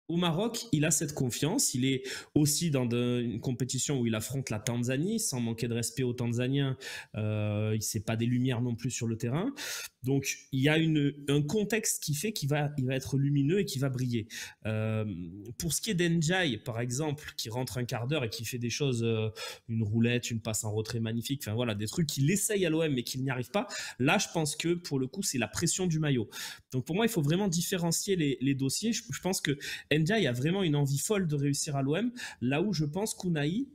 Au Maroc, il a cette confiance. Il est aussi dans une compétition où il affronte la Tanzanie, sans manquer de respect aux Tanzaniens. Il ne sait pas des lumières non plus sur le terrain. Donc, il y a un contexte qui fait qu'il va être lumineux et qu'il va briller. Pour ce qui est d'Ndiaye, par exemple, qui rentre un quart d'heure et qui fait des choses, une roulette, une passe en retrait magnifique, enfin voilà, des trucs qu'il essaye à l'OM mais qu'il n'y arrive pas. Là, je pense que pour le coup, c'est la pression du maillot. Donc, pour moi, il faut vraiment différencier les dossiers. Je pense que Ndiaye a vraiment une envie folle de réussir à l'OM, là où je pense qu'Unai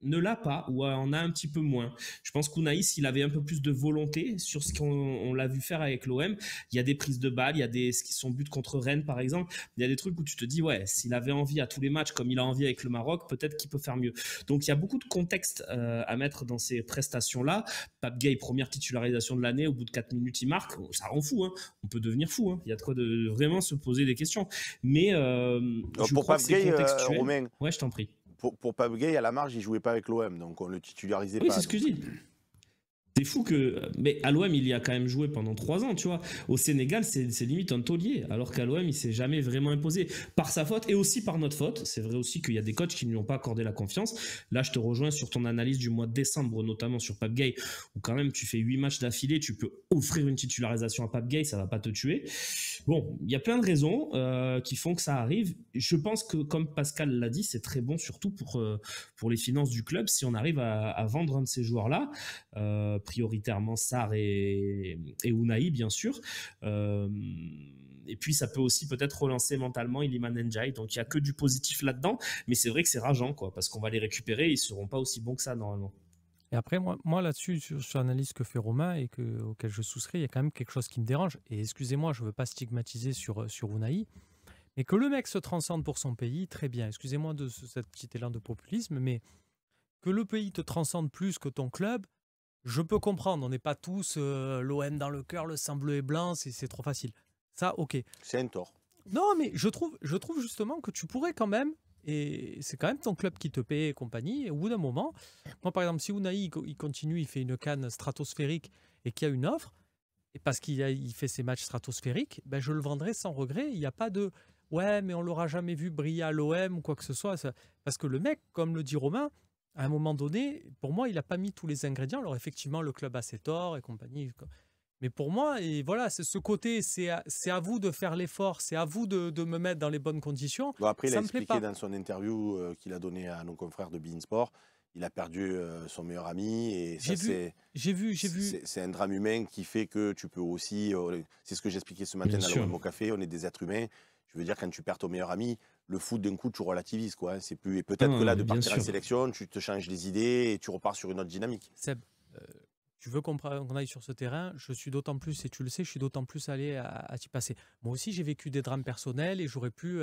ne l'a pas ou en a un petit peu moins. Je pense qu'Unai, s'il avait un peu plus de volonté sur ce qu'on l'a vu faire avec l'OM, il y a des prises de balles, il y a son but contre Rennes par exemple, il y a des trucs où tu te dis ouais, s'il avait envie à tous les matchs comme il a envie avec le Maroc, peut-être qu'il peut faire mieux. Donc il y a beaucoup de contexte à mettre dans ces prestations-là. Pape Gueye, première titularisation de l'année, au bout de 4 minutes il marque, ça rend fou, hein. On peut devenir fou, hein. Il y a de quoi de vraiment se poser des questions. Mais je pour crois Pape que c'est Gueye, contextuel. Romain, ouais, je t'en prie. pour Pape Gueye, à la marge, il ne jouait pas avec l'OM, donc on ne le titularisait pas. Oui, c'est ce que je dis. C'est fou que. Mais à l'OM, il y a quand même joué pendant 3 ans, tu vois. Au Sénégal, c'est limite un taulier. Alors qu'à l'OM, il s'est jamais vraiment imposé par sa faute et aussi par notre faute. C'est vrai aussi qu'il y a des coachs qui ne lui ont pas accordé la confiance. Là, je te rejoins sur ton analyse du mois de décembre, notamment sur Pape Gueye, où quand même tu fais 8 matchs d'affilée, tu peux offrir une titularisation à Pape Gueye, ça va pas te tuer. Bon, il y a plein de raisons qui font que ça arrive. Je pense que, comme Pascal l'a dit, c'est très bon, surtout pour les finances du club, si on arrive à vendre un de ces joueurs-là. Prioritairement Sarr et Unai, bien sûr. Et puis ça peut aussi peut-être relancer mentalement Iliman Ndiaye. Donc il n'y a que du positif là-dedans, mais c'est vrai que c'est rageant, quoi, parce qu'on va les récupérer, ils ne seront pas aussi bons que ça normalement. Et après, moi là-dessus, sur l'analyse que fait Romain et auquel je souscris, il y a quand même quelque chose qui me dérange. Et excusez-moi, je ne veux pas stigmatiser sur Unai, mais que le mec se transcende pour son pays, très bien. Excusez-moi de cet petit élan de populisme, mais que le pays te transcende plus que ton club, je peux comprendre. On n'est pas tous l'OM dans le cœur, le sang bleu et blanc, c'est trop facile. Ça, ok. C'est un tort. Non, mais je trouve justement que tu pourrais quand même, et c'est quand même ton club qui te paye et compagnie, et au bout d'un moment, moi par exemple, si Unai il continue, il fait une canne stratosphérique et qu'il y a une offre, et parce il fait ses matchs stratosphériques, ben je le vendrai sans regret. Il n'y a pas de ouais, mais on l'aura jamais vu briller à l'OM ou quoi que ce soit. Parce que le mec, comme le dit Romain, à un moment donné, pour moi, il n'a pas mis tous les ingrédients. Alors effectivement, le club a ses torts et compagnie. Mais pour moi, et voilà, c'est ce côté, c'est à vous de faire l'effort, c'est à vous de me mettre dans les bonnes conditions. Bon, après, il Ça a me plaît expliqué pas. dans son interview qu'il a donné à nos confrères de beIN Sport, il a perdu son meilleur ami et ça, J'ai vu. c'est un drame humain qui fait que tu peux aussi, c'est ce que j'expliquais ce matin Bien dans sûr. le café, on est des êtres humains. Je veux dire, quand tu perds ton meilleur ami, le foot d'un coup, tu relativises, quoi. C'est plus, et peut-être que là, de Bien partir en sûr. sélection, tu te changes les idées et tu repars sur une autre dynamique. Seb, tu veux qu'on aille sur ce terrain, je suis d'autant plus, et tu le sais, je suis d'autant plus allé à t'y passer. Moi aussi, j'ai vécu des drames personnels et j'aurais pu...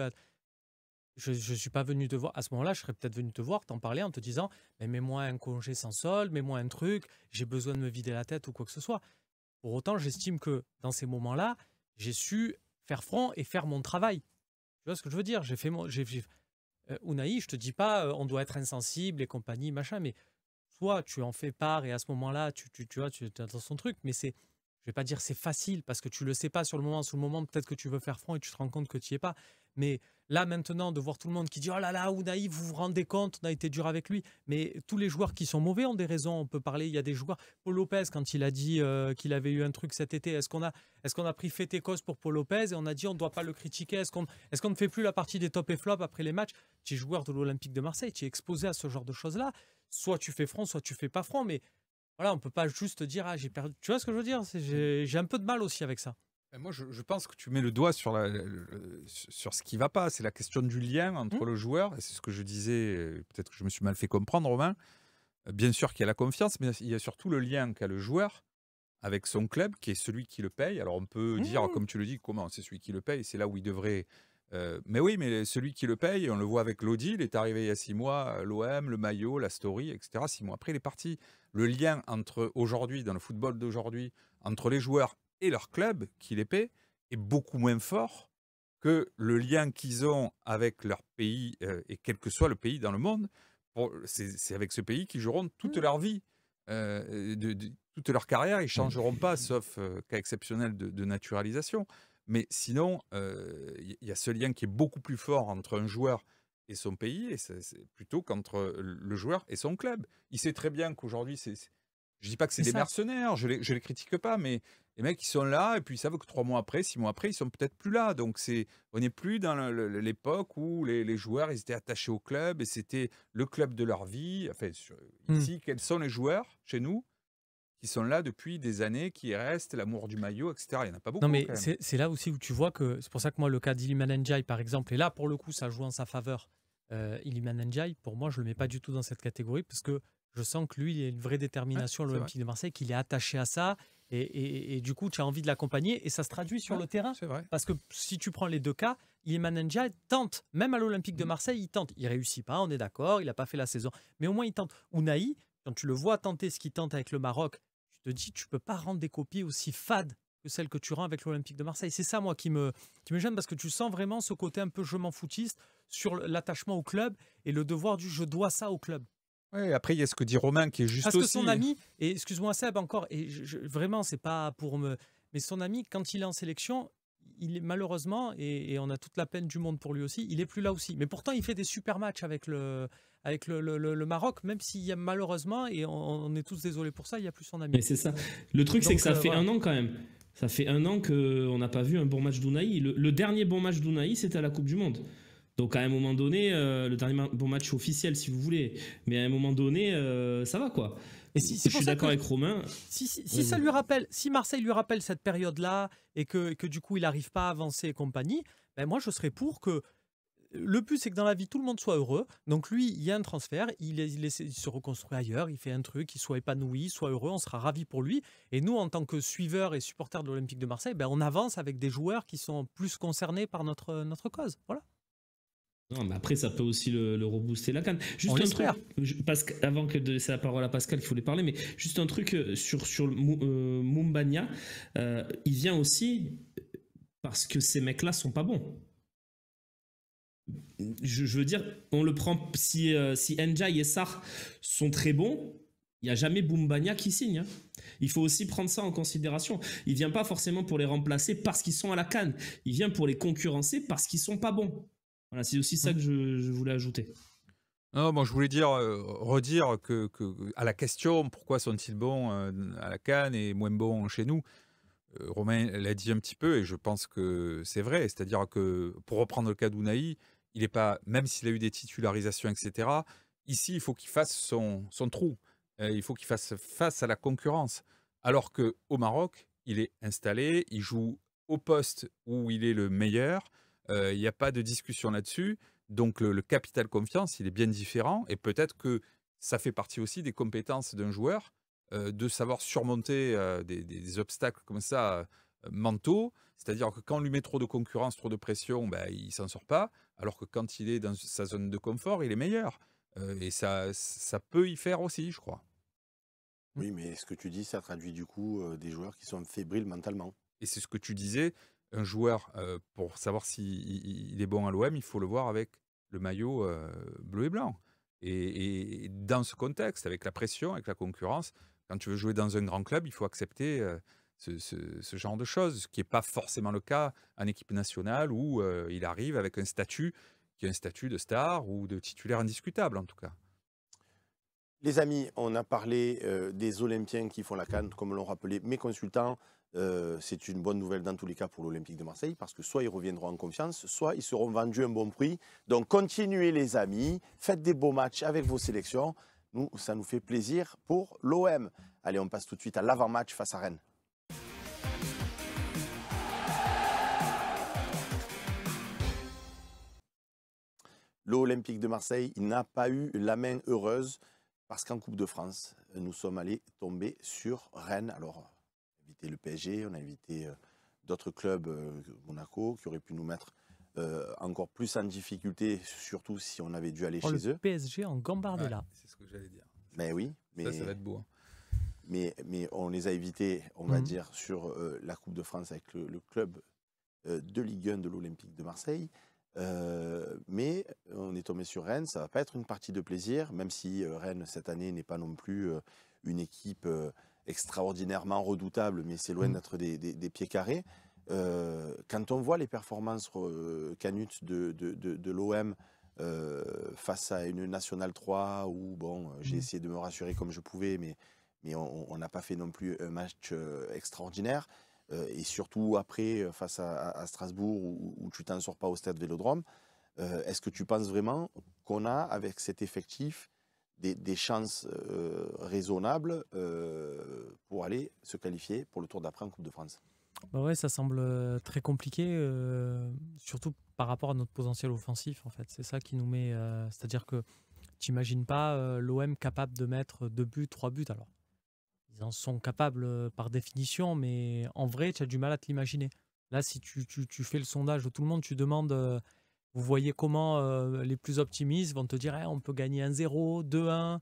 Je ne suis pas venu te voir. À ce moment-là, je serais peut-être venu te voir, t'en parler en te disant mais mets-moi un congé sans solde, mets-moi un truc, j'ai besoin de me vider la tête ou quoi que ce soit. Pour autant, j'estime que dans ces moments-là, j'ai su faire front et faire mon travail. Tu vois ce que je veux dire? J'ai fait mon. Unai, je te dis pas on doit être insensible et compagnie, machin, mais soit tu en fais part et à ce moment-là, tu vois, tu es dans son truc, mais c'est. Je vais pas dire c'est facile parce que tu le sais pas sur le moment. Sur le moment, peut-être que tu veux faire front et tu te rends compte que tu n'y es pas. Mais là, maintenant, de voir tout le monde qui dit « Oh là là, Unai, vous vous rendez compte, on a été dur avec lui. » Mais tous les joueurs qui sont mauvais ont des raisons. On peut parler, il y a des joueurs... Paul Lopez, quand il a dit qu'il avait eu un truc cet été, est-ce qu'on a pris fait et cause pour Paul Lopez et on a dit on ne doit pas le critiquer? Est-ce qu'on ne fait plus la partie des top et flop après les matchs? Tu es joueur de l'Olympique de Marseille, tu es exposé à ce genre de choses-là. Soit tu fais front, soit tu fais pas front. Mais voilà, on ne peut pas juste dire « Ah, j'ai perdu... » Tu vois ce que je veux dire? J'ai un peu de mal aussi avec ça. Moi, je pense que tu mets le doigt sur ce qui ne va pas. C'est la question du lien entre le joueur, et c'est ce que je disais, peut-être que je me suis mal fait comprendre, Romain. Bien sûr qu'il y a la confiance, mais il y a surtout le lien qu'a le joueur avec son club, qui est celui qui le paye. Alors on peut dire, comme tu le dis, comment c'est celui qui le paye, c'est là où il devrait... mais oui, mais celui qui le paye, on le voit avec Lodi, il est arrivé il y a 6 mois, l'OM, le maillot, la story, etc. 6 mois après, il est parti. Le lien entre aujourd'hui, dans le football d'aujourd'hui, entre les joueurs et leur club qui les paie est beaucoup moins fort que le lien qu'ils ont avec leur pays, et quel que soit le pays dans le monde. C'est avec ce pays qu'ils joueront toute leur vie, toute leur carrière. Ils ne changeront pas, sauf cas exceptionnel de naturalisation. Mais sinon, il y a ce lien qui est beaucoup plus fort entre un joueur et son pays, et c'est plutôt qu'entre le joueur et son club. Il sait très bien qu'aujourd'hui, je ne dis pas que c'est des mercenaires, je les critique pas, mais les mecs, ils sont là, et puis ils savent que 3 mois après, 6 mois après, ils sont peut-être plus là. Donc on n'est plus dans l'époque où les joueurs, ils étaient attachés au club, et c'était le club de leur vie. Enfin, ici, quels sont les joueurs, chez nous, qui sont là depuis des années, qui restent, l'amour du maillot, etc. Il n'y en a pas beaucoup. Non, mais c'est là aussi où tu vois que c'est pour ça que moi, le cas d'Iliman Ndiaye, par exemple, et là, pour le coup, ça joue en sa faveur. Iliman Ndiaye, pour moi, je ne le mets pas du tout dans cette catégorie parce que je sens que lui, il a une vraie détermination à l'Olympique de Marseille, qu'il est attaché à ça et du coup, tu as envie de l'accompagner et ça se traduit sur le terrain. C'est vrai. Parce que si tu prends les deux cas, Iliman Ndiaye tente, même à l'Olympique de Marseille, il tente. Il ne réussit pas, on est d'accord, il n'a pas fait la saison, mais au moins il tente. Unai, quand tu le vois tenter ce qu'il tente avec le Maroc, tu te dis, tu ne peux pas rendre des copies aussi fades que celles que tu rends avec l'Olympique de Marseille. C'est ça, moi, qui me gêne, parce que tu sens vraiment ce côté un peu je m'en foutiste sur l'attachement au club et le devoir du je dois ça au club. Ouais, après, il y a ce que dit Romain qui est juste Parce que aussi. son ami, et excuse-moi Seb encore, et vraiment, c'est pas pour me. Mais son ami, quand il est en sélection, il est malheureusement, et on a toute la peine du monde pour lui aussi, il est plus là aussi. Mais pourtant, il fait des super matchs avec le Maroc, même s'il y a malheureusement, et on est tous désolés pour ça, il n'y a plus son ami. Mais c'est ça. Le truc, c'est Donc, que ça fait voilà. un an quand même. Ça fait un an qu'on n'a pas vu un bon match d'Unai. Le dernier bon match d'Unai, c'était à la Coupe du Monde. Donc à un moment donné, le dernier bon match officiel, si vous voulez. Mais à un moment donné, ça va quoi. Et Je suis d'accord avec Romain. Si ça lui rappelle, si Marseille lui rappelle cette période-là et que du coup il n'arrive pas à avancer et compagnie, ben moi je serais pour que. Le but, c'est que dans la vie, tout le monde soit heureux. Donc lui, il y a un transfert, il se reconstruit ailleurs, il fait un truc, il soit épanoui, soit heureux, on sera ravis pour lui. Et nous, en tant que suiveurs et supporters de l'Olympique de Marseille, ben, on avance avec des joueurs qui sont plus concernés par notre cause. Voilà. Non, mais après, ça peut aussi le rebooster la canne. Juste On un l'espère. truc, avant que de laisser la parole à Pascal, il faut lui parler, mais juste un truc sur Moumbagna. Il vient aussi parce que ces mecs-là sont pas bons. Je veux dire, on le prend si Ndiaye et Sarr sont très bons, il n'y a jamais Moumbagna qui signe. Hein. Il faut aussi prendre ça en considération. Il vient pas forcément pour les remplacer parce qu'ils sont à la CAN. Il vient pour les concurrencer parce qu'ils sont pas bons. Voilà, c'est aussi ça que je voulais ajouter. Non, bon, je voulais redire que à la question pourquoi sont-ils bons à la CAN et moins bons chez nous, Romain l'a dit un petit peu et je pense que c'est vrai. C'est-à-dire que pour reprendre le cas d'Unai, il est pas, même s'il a eu des titularisations, etc. Ici, il faut qu'il fasse son trou. Il faut qu'il fasse face à la concurrence. Alors que au Maroc, il est installé, il joue au poste où il est le meilleur. Il n'y a pas de discussion là-dessus. Donc le capital confiance, il est bien différent. Et peut-être que ça fait partie aussi des compétences d'un joueur, de savoir surmonter des obstacles comme ça, mentaux. C'est-à-dire que quand on lui met trop de concurrence, trop de pression, ben, il ne s'en sort pas. Alors que quand il est dans sa zone de confort, il est meilleur. Et ça peut y faire aussi, je crois. Oui, mais ce que tu dis, ça traduit du coup des joueurs qui sont fébriles mentalement. Et c'est ce que tu disais, un joueur, pour savoir s'il est bon à l'OM, il faut le voir avec le maillot bleu et blanc. Et dans ce contexte, avec la pression, avec la concurrence, quand tu veux jouer dans un grand club, il faut accepter ce genre de choses, ce qui n'est pas forcément le cas en équipe nationale où il arrive avec un statut qui est un statut de star ou de titulaire indiscutable en tout cas. Les amis, on a parlé des Olympiens qui font la CAN, comme l'ont rappelé mes consultants. C'est une bonne nouvelle dans tous les cas pour l'Olympique de Marseille parce que soit ils reviendront en confiance, soit ils seront vendus un bon prix. Donc continuez les amis, faites des beaux matchs avec vos sélections. Nous, ça nous fait plaisir pour l'OM. Allez, on passe tout de suite à l'avant-match face à Rennes. L'Olympique de Marseille n'a pas eu la main heureuse parce qu'en Coupe de France, nous sommes allés tomber sur Rennes. Alors, on a invité le PSG, on a invité d'autres clubs, Monaco, qui auraient pu nous mettre encore plus en difficulté, surtout si on avait dû aller chez eux. Le PSG en Gambardella. Ouais, c'est ce que j'allais dire. Mais oui, mais Ça va être beau. Hein. Mais on les a évités, on va dire, sur la Coupe de France avec le club de Ligue 1 de l'Olympique de Marseille. Mais on est tombé sur Rennes, ça ne va pas être une partie de plaisir, même si Rennes, cette année, n'est pas non plus une équipe extraordinairement redoutable, mais c'est loin d'être des pieds carrés. Quand on voit les performances canutes de l'OM face à une Nationale 3, où bon, j'ai essayé de me rassurer comme je pouvais, mais on n'a pas fait non plus un match extraordinaire. Et surtout après, face à Strasbourg, où tu t'en sors pas au stade Vélodrome, est-ce que tu penses vraiment qu'on a, avec cet effectif, des chances raisonnables pour aller se qualifier pour le tour d'après en Coupe de France? Bah ouais, ça semble très compliqué, surtout par rapport à notre potentiel offensif, en fait. C'est ça qui nous met... c'est-à-dire que tu n'imagines pas l'OM capable de mettre 2 buts, 3 buts. Alors, ils en sont capables par définition, mais en vrai, tu as du mal à te l'imaginer. Là, si tu fais le sondage de tout le monde, tu demandes, vous voyez comment les plus optimistes vont te dire on peut gagner 1-0, 2-1.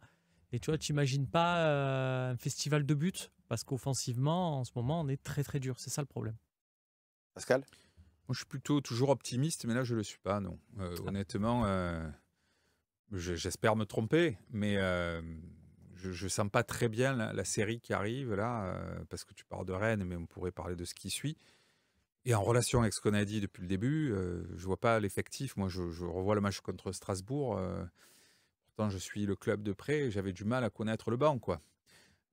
Et tu vois, tu n'imagines pas un festival de buts, parce qu'offensivement, en ce moment, on est très très dur. C'est ça le problème. Pascal? Moi, je suis plutôt toujours optimiste, mais là, je ne le suis pas, non. Honnêtement, J'espère me tromper, mais je ne sens pas très bien la série qui arrive là, parce que tu parles de Rennes, mais on pourrait parler de ce qui suit. Et en relation avec ce qu'on a dit depuis le début, je vois pas l'effectif. Moi, je revois le match contre Strasbourg. Pourtant, je suis le club de près. Et j'avais du mal à connaître le banc, quoi,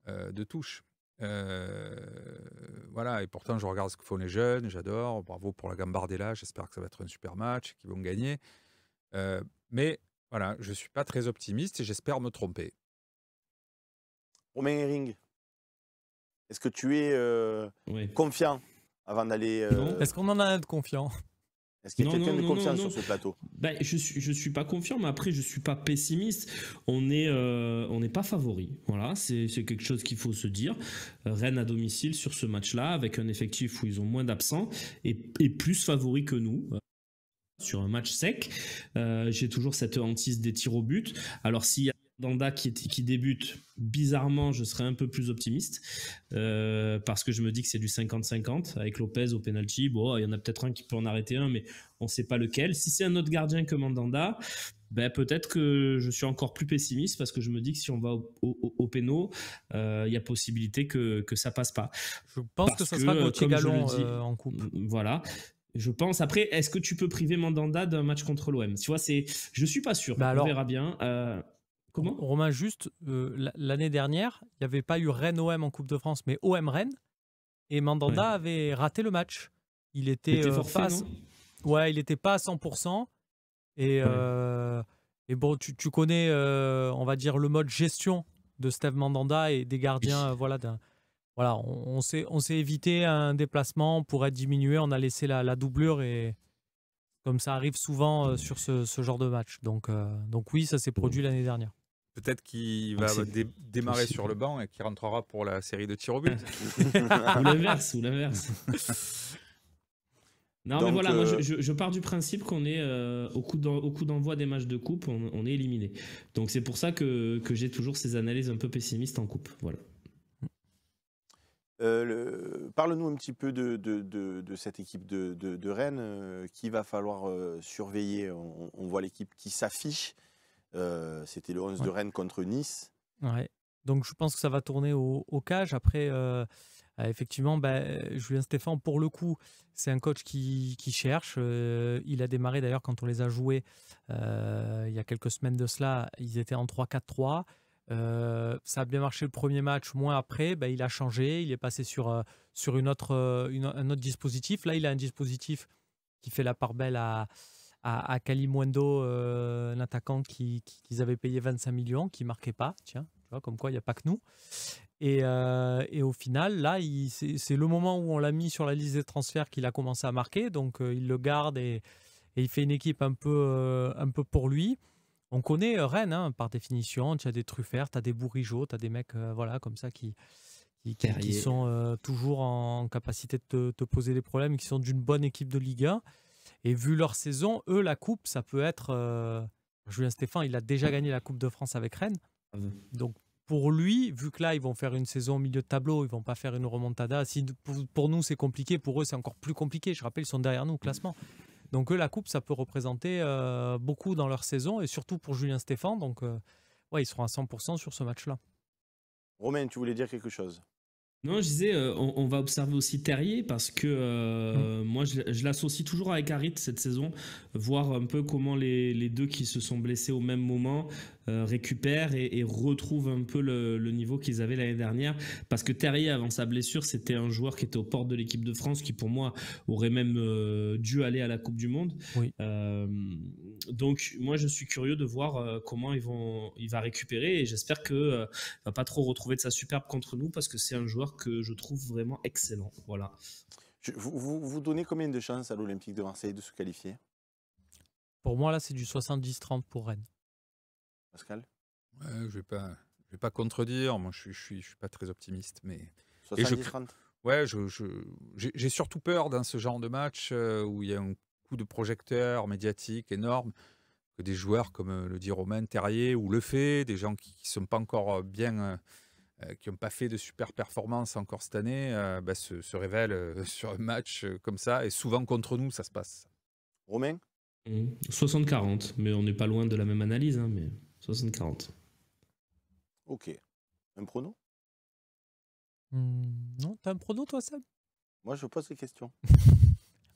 de touche. Voilà. Et pourtant, je regarde ce que font les jeunes. J'adore. Bravo pour la Gambardella. J'espère que ça va être un super match, qu'ils vont gagner. Mais voilà, je suis pas très optimiste et j'espère me tromper. Romain Herring, est-ce que tu es Ouais. confiant avant d'aller... Non. Est-ce qu'on en a un de confiant? Est-ce qu'il y a Non, quelqu'un non, de non, confiant non, sur non. ce plateau? Ben, je suis pas confiant, mais après je suis pas pessimiste. On n'est pas favori. Voilà, c'est quelque chose qu'il faut se dire. Rennes à domicile sur ce match-là, avec un effectif où ils ont moins d'absents et plus favoris que nous. Sur un match sec, j'ai toujours cette hantise des tirs au but. Alors s'il y a Danda qui débute, bizarrement, je serais un peu plus optimiste parce que je me dis que c'est du 50-50 avec Lopez au penalty. Bon, il y en a peut-être un qui peut en arrêter un, mais on ne sait pas lequel. Si c'est un autre gardien que Mandanda, ben peut-être que je suis encore plus pessimiste parce que je me dis que si on va au péno, il y a possibilité que ça passe pas. Je pense que Parce ça sera Gauthier comme je le Gallon dis, en coupe. voilà. Je pense. Après, est-ce que tu peux priver Mandanda d'un match contre l'OM? Tu vois, je suis pas sûr. Bah alors, on verra bien. Comment? Romain, juste, l'année dernière, il n'y avait pas eu Rennes-OM en Coupe de France, mais OM-Rennes. Et Mandanda Ouais. avait raté le match. Il Il était, était forfait, pas, non? ouais, il n'était pas à 100%. Et, et bon, tu connais, on va dire, le mode gestion de Steve Mandanda et des gardiens. Voilà, voilà, on s'est évité un déplacement pour être diminué. On a laissé la doublure et comme ça arrive souvent sur ce genre de match. Donc oui, ça s'est produit l'année dernière. Peut-être qu'il Donc va c'est démarrer possible. sur le banc et qu'il rentrera pour la série de tirs au but. Ou l'inverse, Non, Donc, mais voilà, moi je pars du principe qu'on est au coup d'envoi des matchs de coupe, on est éliminé. Donc c'est pour ça que j'ai toujours ces analyses un peu pessimistes en coupe. Voilà. Parle-nous un petit peu de cette équipe de Rennes qu'il va falloir surveiller. On voit l'équipe qui s'affiche. C'était le 11 de Rennes contre Nice. Ouais. Donc je pense que ça va tourner au cage. Après, effectivement, Julien Stéphan, pour le coup, c'est un coach qui cherche. Il a démarré d'ailleurs quand on les a joués il y a quelques semaines de cela. Ils étaient en 3-4-3. Ça a bien marché le premier match, moins après, il a changé, il est passé sur un autre dispositif. Là, il a un dispositif qui fait la part belle à Kalimundo, un attaquant qu'ils avaient payé 25 millions, qui ne marquait pas. Tiens, tu vois, comme quoi il n'y a pas que nous. Et au final, là, c'est le moment où on l'a mis sur la liste des transferts qu'il a commencé à marquer. Donc, il le garde et il fait une équipe un peu pour lui. On connaît Rennes, hein, par définition. Tu as des Truffert, tu as des Bourigeaud, tu as des mecs voilà, comme ça qui sont toujours en capacité de te poser des problèmes, qui sont d'une bonne équipe de Ligue 1. Et vu leur saison, eux, la coupe, ça peut être... Julien Stéphan, il a déjà gagné la Coupe de France avec Rennes. Donc, pour lui, vu que là, ils vont faire une saison au milieu de tableau, ils ne vont pas faire une remontada. Si pour nous, c'est compliqué, pour eux, c'est encore plus compliqué. Je rappelle, ils sont derrière nous au classement. Donc, eux, la coupe, ça peut représenter beaucoup dans leur saison, et surtout pour Julien Stéphan. Donc, ouais, ils seront à 100% sur ce match-là. Romain, tu voulais dire quelque chose? Non, je disais, on va observer aussi Terrier parce que moi, je l'associe toujours avec Harit cette saison, voir un peu comment les deux qui se sont blessés au même moment récupèrent et retrouvent un peu le niveau qu'ils avaient l'année dernière. Parce que Terrier, avant sa blessure, c'était un joueur qui était aux portes de l'équipe de France, qui pour moi aurait même dû aller à la Coupe du Monde. Oui. Donc, moi, je suis curieux de voir comment il va récupérer et j'espère qu'il ne va pas trop retrouver de sa superbe contre nous parce que c'est un joueur que je trouve vraiment excellent. Voilà. Vous donnez combien de chances à l'Olympique de Marseille de se qualifier? Pour moi, là, c'est du 70-30 pour Rennes. Pascal? Ouais, je vais pas contredire. Moi, je suis pas très optimiste, mais 70-30? Ouais, j'ai surtout peur dans ce genre de match où il y a un coup de projecteur médiatique énorme, que des joueurs comme le dit Romain, Terrier ou Lefebvre, des gens qui ne sont pas encore bien, qui n'ont pas fait de super performances encore cette année, se révèlent sur un match comme ça, et souvent contre nous, ça se passe. Romain? 60-40, mais on n'est pas loin de la même analyse, hein, mais 60-40. Ok. Un prono? Non, t'as un prono, toi, Seb? Moi, je pose des questions.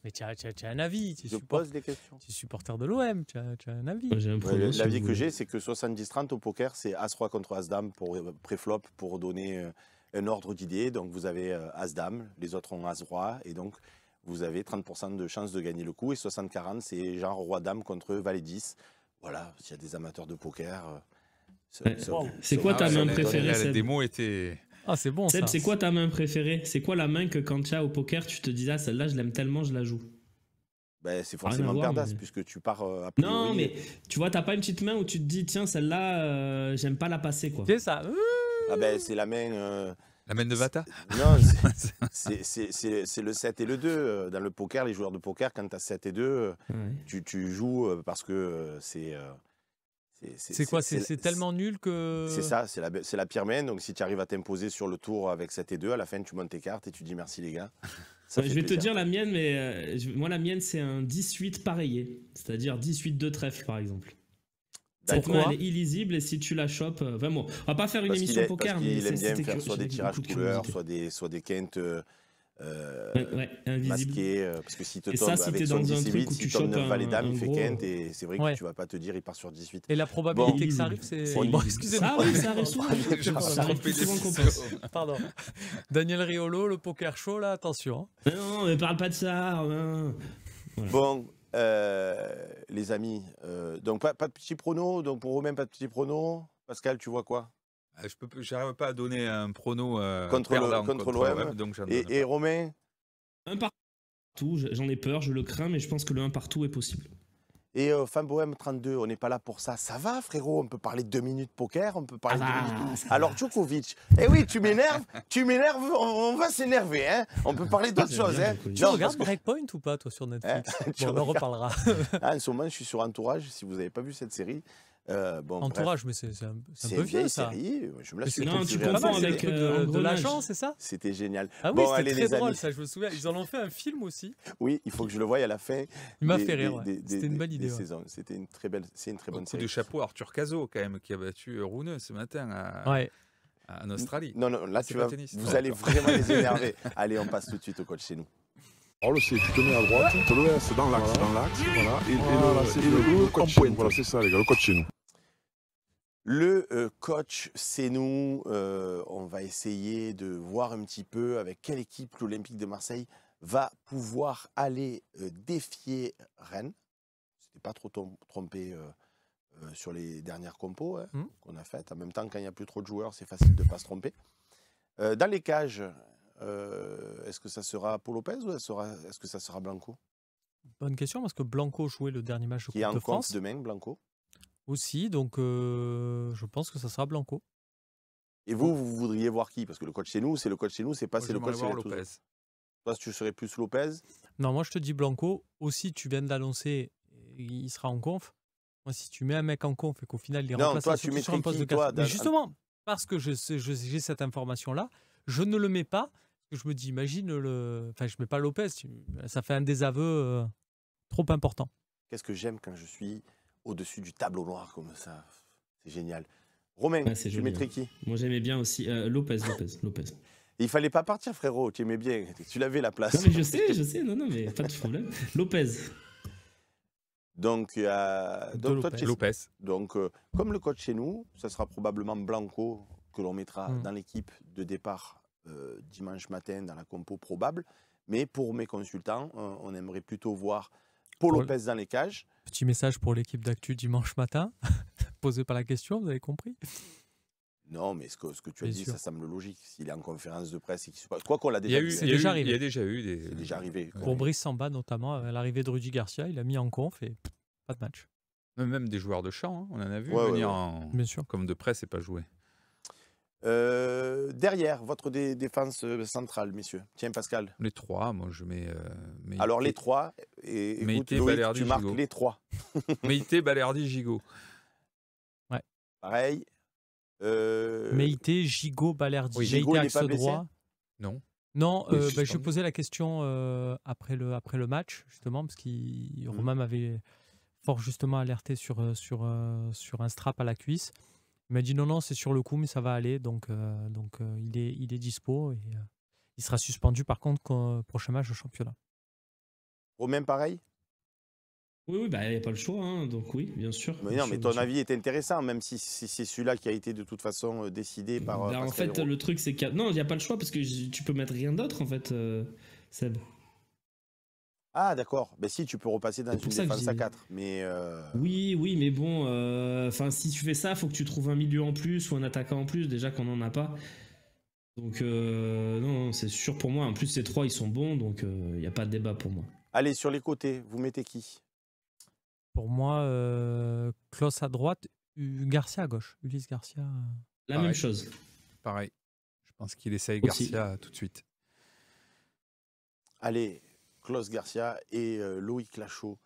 Mais tu as un avis. Je pose des questions. Tu es supporter de l'OM, tu as un avis. J'ai un prono, si L'avis vous que voulez. j'ai, c'est que 70-30 au poker, c'est As-Roi contre As-Dame pour pré-flop, pour donner un ordre d'idée. Donc, vous avez As-Dame, les autres ont As-Roi, et donc, vous avez 30% de chance de gagner le coup. Et 60-40, c'est genre Roi-Dame contre Valet 10. Voilà, s'il y a des amateurs de poker... C'est quoi ta main préférée, La Seb? démo était... Ah, c'est bon, Seb, ça. c'est quoi ta main préférée? C'est quoi la main que quand tu as au poker, tu te dis, ah, celle-là, je l'aime tellement, je la joue? Ben, c'est Rien à forcément voir, perdasse, mais- puisque tu pars a priori... Non, mais tu vois, t'as pas une petite main où tu te dis, tiens, celle-là, j'aime pas la passer, quoi. C'est ça. Ah ben, c'est la main... La main de Vata. Non, c'est le 7 et le 2. Dans le poker, les joueurs de poker, quand tu as 7 et 2, Ouais. tu joues parce que c'est... C'est quoi? C'est tellement nul que... C'est ça, c'est la pire main. Donc si tu arrives à t'imposer sur le tour avec 7 et 2, à la fin, tu montes tes cartes et tu dis merci les gars. Ça Ouais, fait je vais te plaisir. dire la mienne, mais moi, la mienne, c'est un 18 pareillé. C'est-à-dire 18 de trèfle, par exemple. Cette Pourquoi main, elle est illisible et si tu la chopes, vraiment, on va pas faire une Parce émission qu'il poker, mais aime bien c'était faire soit des tirages couleurs, curiosité. soit des quintes Ouais, invisible. masquées. Parce que s'il te Et tombe ça, si avec t'es son dans un 10 et truc 8, où s'il tu tombe chopes 9 valet dame, un il fait gros, quinte et c'est vrai que Ouais. tu vas pas te dire il part sur 18. Et la probabilité Bon. que ça arrive, c'est... Bon, Bon, excusez-moi. Ah oui, ça arrive souvent. Je me suis Ça arrive trompé plus souvent qu'on d'épisode. pense. Pardon. Daniel Riolo, le poker show, là, attention. Hein. Non, mais parle pas de ça, Romain. Bon, les amis, donc pas de petits pronos. Donc pour Romain, pas de petits pronos. Pascal, tu vois quoi? J'arrive pas à donner un prono Contre perdant contre l'OM. l'OM, donc j'en donne Et Romain? Un partout, j'en ai peur, je le crains, mais je pense que le 1 partout est possible. Et Fanbohem 32, on n'est pas là pour ça. Ça va, frérot? On peut parler 2 minutes poker, on peut parler 2 minutes. Alors, Djokovic. Eh oui, tu m'énerves, on va s'énerver, hein? On peut parler d'autres J'aime choses, bien hein? Djokovic. Tu Non, regardes parce que- Breakpoint ou pas, toi, sur Netflix? Tu Bon, on en regardes. reparlera. Ah, en ce moment, je suis sur Entourage, si vous n'avez pas vu cette série. Bon, bref. Entourage, mais c'est un C'est peu une vieux, vieille ça. série. Je me la Mais suis c'est- Non, tu procurée Pas confonds mal, c'est avec, le truc de Engrenage. l'agent, c'est ça? C'était génial. Ah oui, Bon, c'était allez, très les drôle, amis. ça, je me souviens. Ils en ont fait un film aussi. Oui, il faut que je le voie à la fin. Il m'a des- fait rire, des- ouais. des- C'était une des- bonne des idée, ouais. saisons. C'est une très bonne Coup série. de chapeau à Arthur Cazot, quand même, qui a battu Rune ce matin Ouais. en Australie. Non, là, C'est tu pas vas, tennis. vous Non, allez d'accord. vraiment les énerver. Allez, on passe tout de suite au coach chez nous. Alors le C, tu te mets à droite, de l'ouest dans l'axe, voilà. Et le coach chez nous, voilà, c'est ça les gars, le coach chez nous. Le coach, c'est nous. On va essayer de voir un petit peu avec quelle équipe l'Olympique de Marseille va pouvoir aller défier Rennes. C'était pas trop trompé sur les dernières compos qu'on a faites. En même temps, quand il n'y a plus trop de joueurs, c'est facile de ne pas se tromper. Dans les cages, est-ce que ça sera Paul Lopez ou est-ce que ça sera Blanco? Bonne question, parce que Blanco jouait le dernier match de Qui est Coupe en de compte France demain, Blanco. aussi, donc je pense que ça sera Blanco. Et vous voudriez voir qui? Parce que le coach chez nous, c'est le coach chez nous, c'est pas Moi, c'est le j'aimerais coach voir chez les Lopez. autres. Toi, tu serais plus Lopez. Non, moi je te dis Blanco. Aussi, tu viens d'annoncer, il sera en conf. Moi, si tu mets un mec en conf et qu'au final il Non, remplace toi, un tu surtout sur mettrais un poste qui, de toi, quatrième. Mais dans- justement, parce que j'ai cette information-là, je ne le mets pas. Parce que je me dis, imagine le. Enfin, je mets pas Lopez. Ça fait un désaveu trop important. Qu'est-ce que j'aime quand je suis au-dessus du tableau noir comme ça. C'est génial. Romain, Ouais, c'est tu joli, mettrais hein. qui? Moi, j'aimais bien aussi Lopez. Il fallait pas partir, frérot. Tu aimais bien. Tu l'avais la place. Non, mais je sais, non, mais pas de problème. Lopez. Donc, donc, toi, Lopez. tu es- Lopez. donc comme le coach chez nous, ça sera probablement Blanco que l'on mettra dans l'équipe de départ dimanche matin dans la compo probable. Mais pour mes consultants, on aimerait plutôt voir Paul Pour- Lopez dans les cages. Petit message pour l'équipe d'actu dimanche matin. Posez pas la question, vous avez compris? Non, mais ce que tu as Bien dit, sûr. ça semble logique. S'il est en conférence de presse et qu'il se passe. Quoi qu'on l'a Il y a déjà eu, vu. C'est il y a déjà eu- arrivé. il y a déjà eu des. C'est déjà arrivé. Pour Brice Samba notamment, à l'arrivée de Rudy Garcia, il a mis en conf et pas de match. Même des joueurs de champ, hein, on en a vu Ouais, ouais, venir ouais. en Bien sûr. comme de presse et pas jouer. Derrière, votre défense centrale, messieurs. Tiens, Pascal. Les trois, moi je mets. Meïté- Alors, les trois. Et écoute, Meïté, Loïc, Balerdi, tu marques Gigot. les trois. Meïté, Balerdi, Gigot. Pareil. Meïté, Gigot, Balerdi. Oui, Gigot, Meïté il est axe pas blessé droit. Non. Non, Il est j'ai suspendu. posé la question après le match, justement, parce que Romain fort justement alerté sur un strap à la cuisse. Il m'a dit non, c'est sur le coup, mais ça va aller. Donc il est dispo. Et, il sera suspendu par contre prochain match au championnat. Romain, pareil? Oui, bah, il n'y a pas le choix, hein, donc oui, bien sûr. Mais non, mais ton avis est intéressant, même si c'est celui-là qui a été de toute façon décidé par. Bah, en fait, le truc, c'est qu'il n'y a pas le choix parce que tu peux mettre rien d'autre, en fait, Seb. Ah, d'accord. Ben si, tu peux repasser dans une défense à 4. Mais Oui, mais bon, si tu fais ça, il faut que tu trouves un milieu en plus ou un attaquant en plus, déjà qu'on n'en a pas. Donc, non, c'est sûr pour moi. En plus, ces 3, ils sont bons, donc il n'y a pas de débat pour moi. Allez, sur les côtés, vous mettez qui? Pour moi, Klaus à droite, Garcia à gauche. Ulysse Garcia. La même chose. Pareil. Je pense qu'il essaye Aussi. Garcia tout de suite. Allez, Klaus Garcia et Loïc Lachaud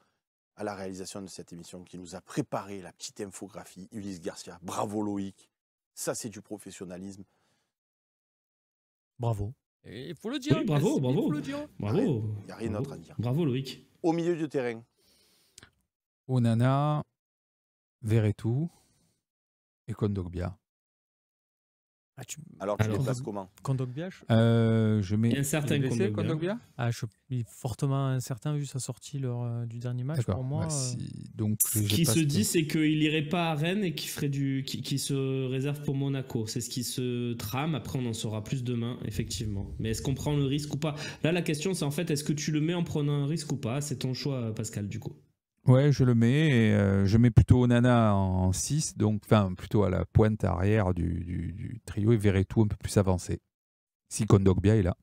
à la réalisation de cette émission qui nous a préparé la petite infographie. Ulysse Garcia, bravo Loïc. Ça, c'est du professionnalisme. Bravo. Et il faut le dire. Oui, bravo. Il faut le dire. Bravo. Il n'y a rien d'autre à dire. Bravo, Loïc. Au milieu du terrain. Onana, Verretou et Kondogbia. Alors, tu les places comment? Kondogbia, je mets. Il y a un certain Kondogbia. il est fortement incertain vu sa sortie lors du dernier match. Pour moi. Donc, ce qui se dit, c'est qu'il n'irait pas à Rennes et qu'il ferait qu'il se réserve pour Monaco. C'est ce qui se trame. Après, on en saura plus demain, effectivement. Mais est-ce qu'on prend le risque ou pas? Là, la question, c'est en fait, est-ce que tu le mets en prenant un risque ou pas? C'est ton choix, Pascal, du coup. Ouais, je le mets. Et, je mets plutôt Onana en 6, donc plutôt à la pointe arrière du trio et Verretou un peu plus avancé. Si Kondogbia est là.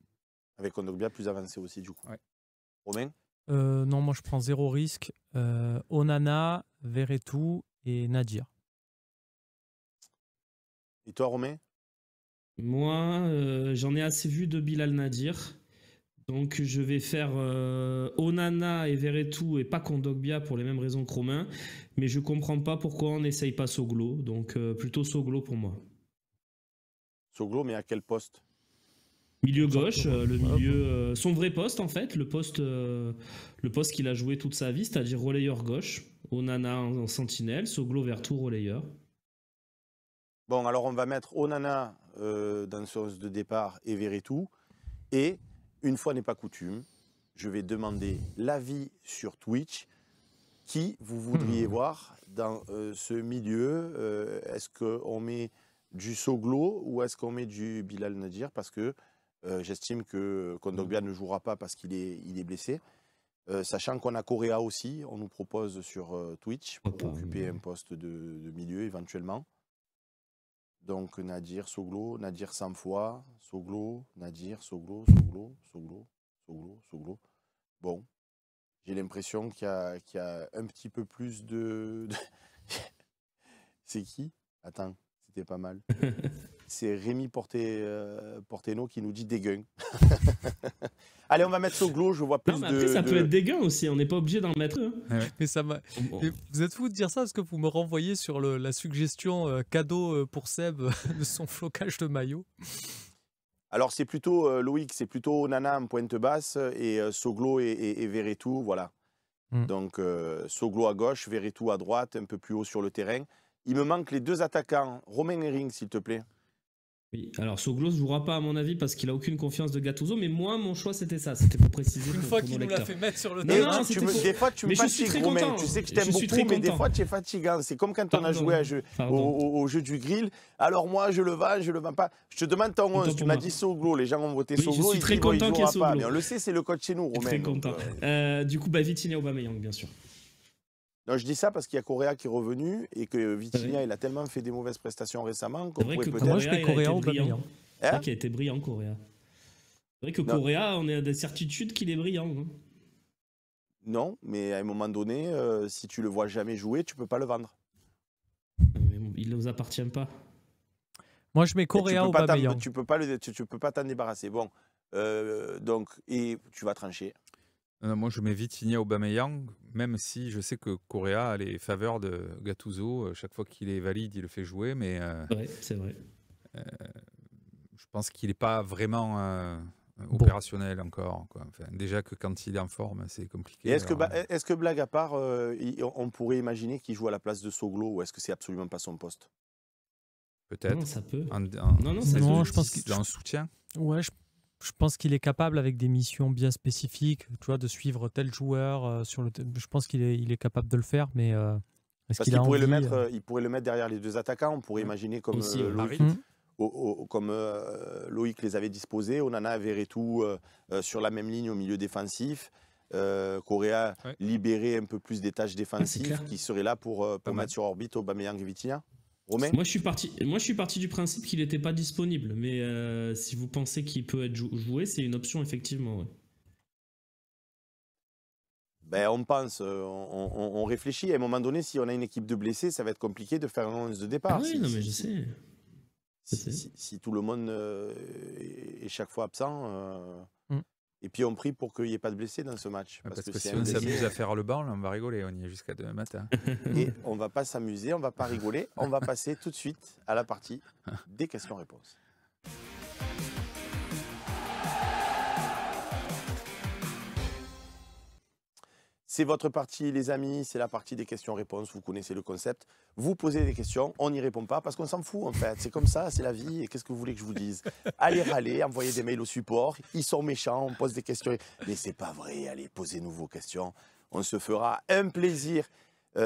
Avec Kondogbia plus avancé aussi, du coup. Ouais. Romain? Non, moi je prends 0 risque. Onana, Verretou et Nadir. Et toi, Romain? Moi, j'en ai assez vu de Bilal Nadir. Donc je vais faire Onana et Verretou et pas Kondogbia pour les mêmes raisons que Romain. Mais je comprends pas pourquoi on n'essaye pas Soglo. Donc plutôt Soglo pour moi. Soglo, mais à quel poste? Milieu gauche, le milieu, son vrai poste en fait, le poste qu'il a joué toute sa vie, c'est-à-dire relayeur gauche. Onana en sentinelle, Soglo Verretou relayeur. Bon, alors on va mettre Onana dans le sens de départ et Verretou. Et une fois n'est pas coutume, je vais demander l'avis sur Twitch. Qui vous voudriez voir dans ce milieu? Est-ce qu'on met du Soglo ou est-ce qu'on met du Bilal Nadir? Parce que j'estime que Kondogbia ne jouera pas parce qu'il est blessé. Sachant qu'on a Correa aussi, on nous propose sur Twitch pour occuper un poste de milieu éventuellement. Donc Nadir, Soglo, Nadir 100 fois, Soglo, Nadir, Soglo. Bon, j'ai l'impression qu'il y a un petit peu plus de... C'est qui? Attends, c'était pas mal. C'est Rémi Porteno qui nous dit dégueun. Allez, on va mettre Soglo, je vois plus non, mais après, ça peut être dégueu aussi, on n'est pas obligé d'en mettre un. Mais ça m'a... Vous êtes fou de dire ça parce que vous me renvoyez sur la suggestion cadeau pour Seb de son flocage de maillot. Alors c'est plutôt, Loïc, c'est plutôt Onana en pointe basse et Soglo et Verretou, voilà. Donc Soglo à gauche, Verretou à droite, un peu plus haut sur le terrain. Il me manque les deux attaquants. Romain Herring, s'il te plaît. Oui, alors Soglo ne jouera pas à mon avis parce qu'il a aucune confiance de Gattuso, mais moi mon choix c'était ça, c'était pour préciser. Une fois qu'il nous l'a fait mettre sur le terrain. Des fois tu me fatigues, Romain, tu sais que je t'aime beaucoup, mais des fois tu es fatigant. C'est comme quand on a joué au jeu du grill. Alors moi je le vends pas. Je te demande ton 11, tu m'as dit Soglo, les gens ont voté Soglo. Je suis très content qu'il y ait Soglo. Mais on le sait, c'est le coach chez nous, Romain. Très content. Du coup, Vitinha Aubameyang, bien sûr. Non, je dis ça parce qu'il y a Correa qui est revenu et que Vitinha, il a tellement fait des mauvaises prestations récemment qu'on pourrait peut-être... Moi, je mets Correa au Bameyang. C'est vrai qu'il a été brillant, Correa. C'est vrai que Correa, on a des certitudes qu'il est brillant. Hein. Non, mais à un moment donné, si tu le vois jamais jouer, tu peux pas le vendre. Mais bon, il ne nous appartient pas. Moi, je mets Correa au Bameyang. Tu peux pas t'en débarrasser. Bon, donc, et tu vas trancher. Moi, je mets Vitinha Aubameyang, même si je sais que Correa a les faveurs de Gattuso. Chaque fois qu'il est valide, il le fait jouer, mais ouais, c'est vrai. Je pense qu'il n'est pas vraiment un opérationnel encore, quoi. Enfin, déjà que quand il est en forme, c'est compliqué. Et est-ce que, alors, est-ce que blague à part, on pourrait imaginer qu'il joue à la place de Soglo ou est-ce que c'est absolument pas son poste? peut-être. Non, ça peut. En, Non, ça Non, peut. je pense qu'il- dans le soutien. Ouais, je pense qu'il est capable avec des missions bien spécifiques, tu vois, de suivre tel joueur sur le. Je pense qu'il est capable de le faire, mais est-ce Parce qu'il qu'il a pourrait le envie, mettre, il pourrait le mettre derrière les deux attaquants. On pourrait Ouais. imaginer comme Aussi, Loïc, Mmh. comme Loïc les avait disposés. Onana, Verretou sur la même ligne au milieu défensif. Correa Ouais. libérer un peu plus des tâches défensives clair. qui seraient là pour mal. mettre sur orbite Aubameyang et Vitinha. Romain? Moi, je suis parti du principe qu'il n'était pas disponible, mais si vous pensez qu'il peut être joué, c'est une option effectivement. Ouais. Ben, on pense, on réfléchit. À un moment donné, si on a une équipe de blessés, ça va être compliqué de faire un 11 de départ. Ah oui, Si- non, si- mais je si- sais. Je sais. si tout le monde est chaque fois absent. Mm. Et puis on prie pour qu'il n'y ait pas de blessés dans ce match. Parce que c'est si un on blessé. s'amuse à faire le banc, là, on va rigoler. On y est jusqu'à demain matin. Et on ne va pas s'amuser, on ne va pas rigoler. On va passer tout de suite à la partie des questions-réponses. C'est votre partie, les amis, c'est la partie des questions-réponses. Vous connaissez le concept. Vous posez des questions, on n'y répond pas parce qu'on s'en fout en fait. C'est comme ça, c'est la vie. Et qu'est-ce que vous voulez que je vous dise? Allez râler, envoyez des mails au support. Ils sont méchants, on pose des questions. Mais c'est pas vrai, allez, posez-nous vos questions. On se fera un plaisir faut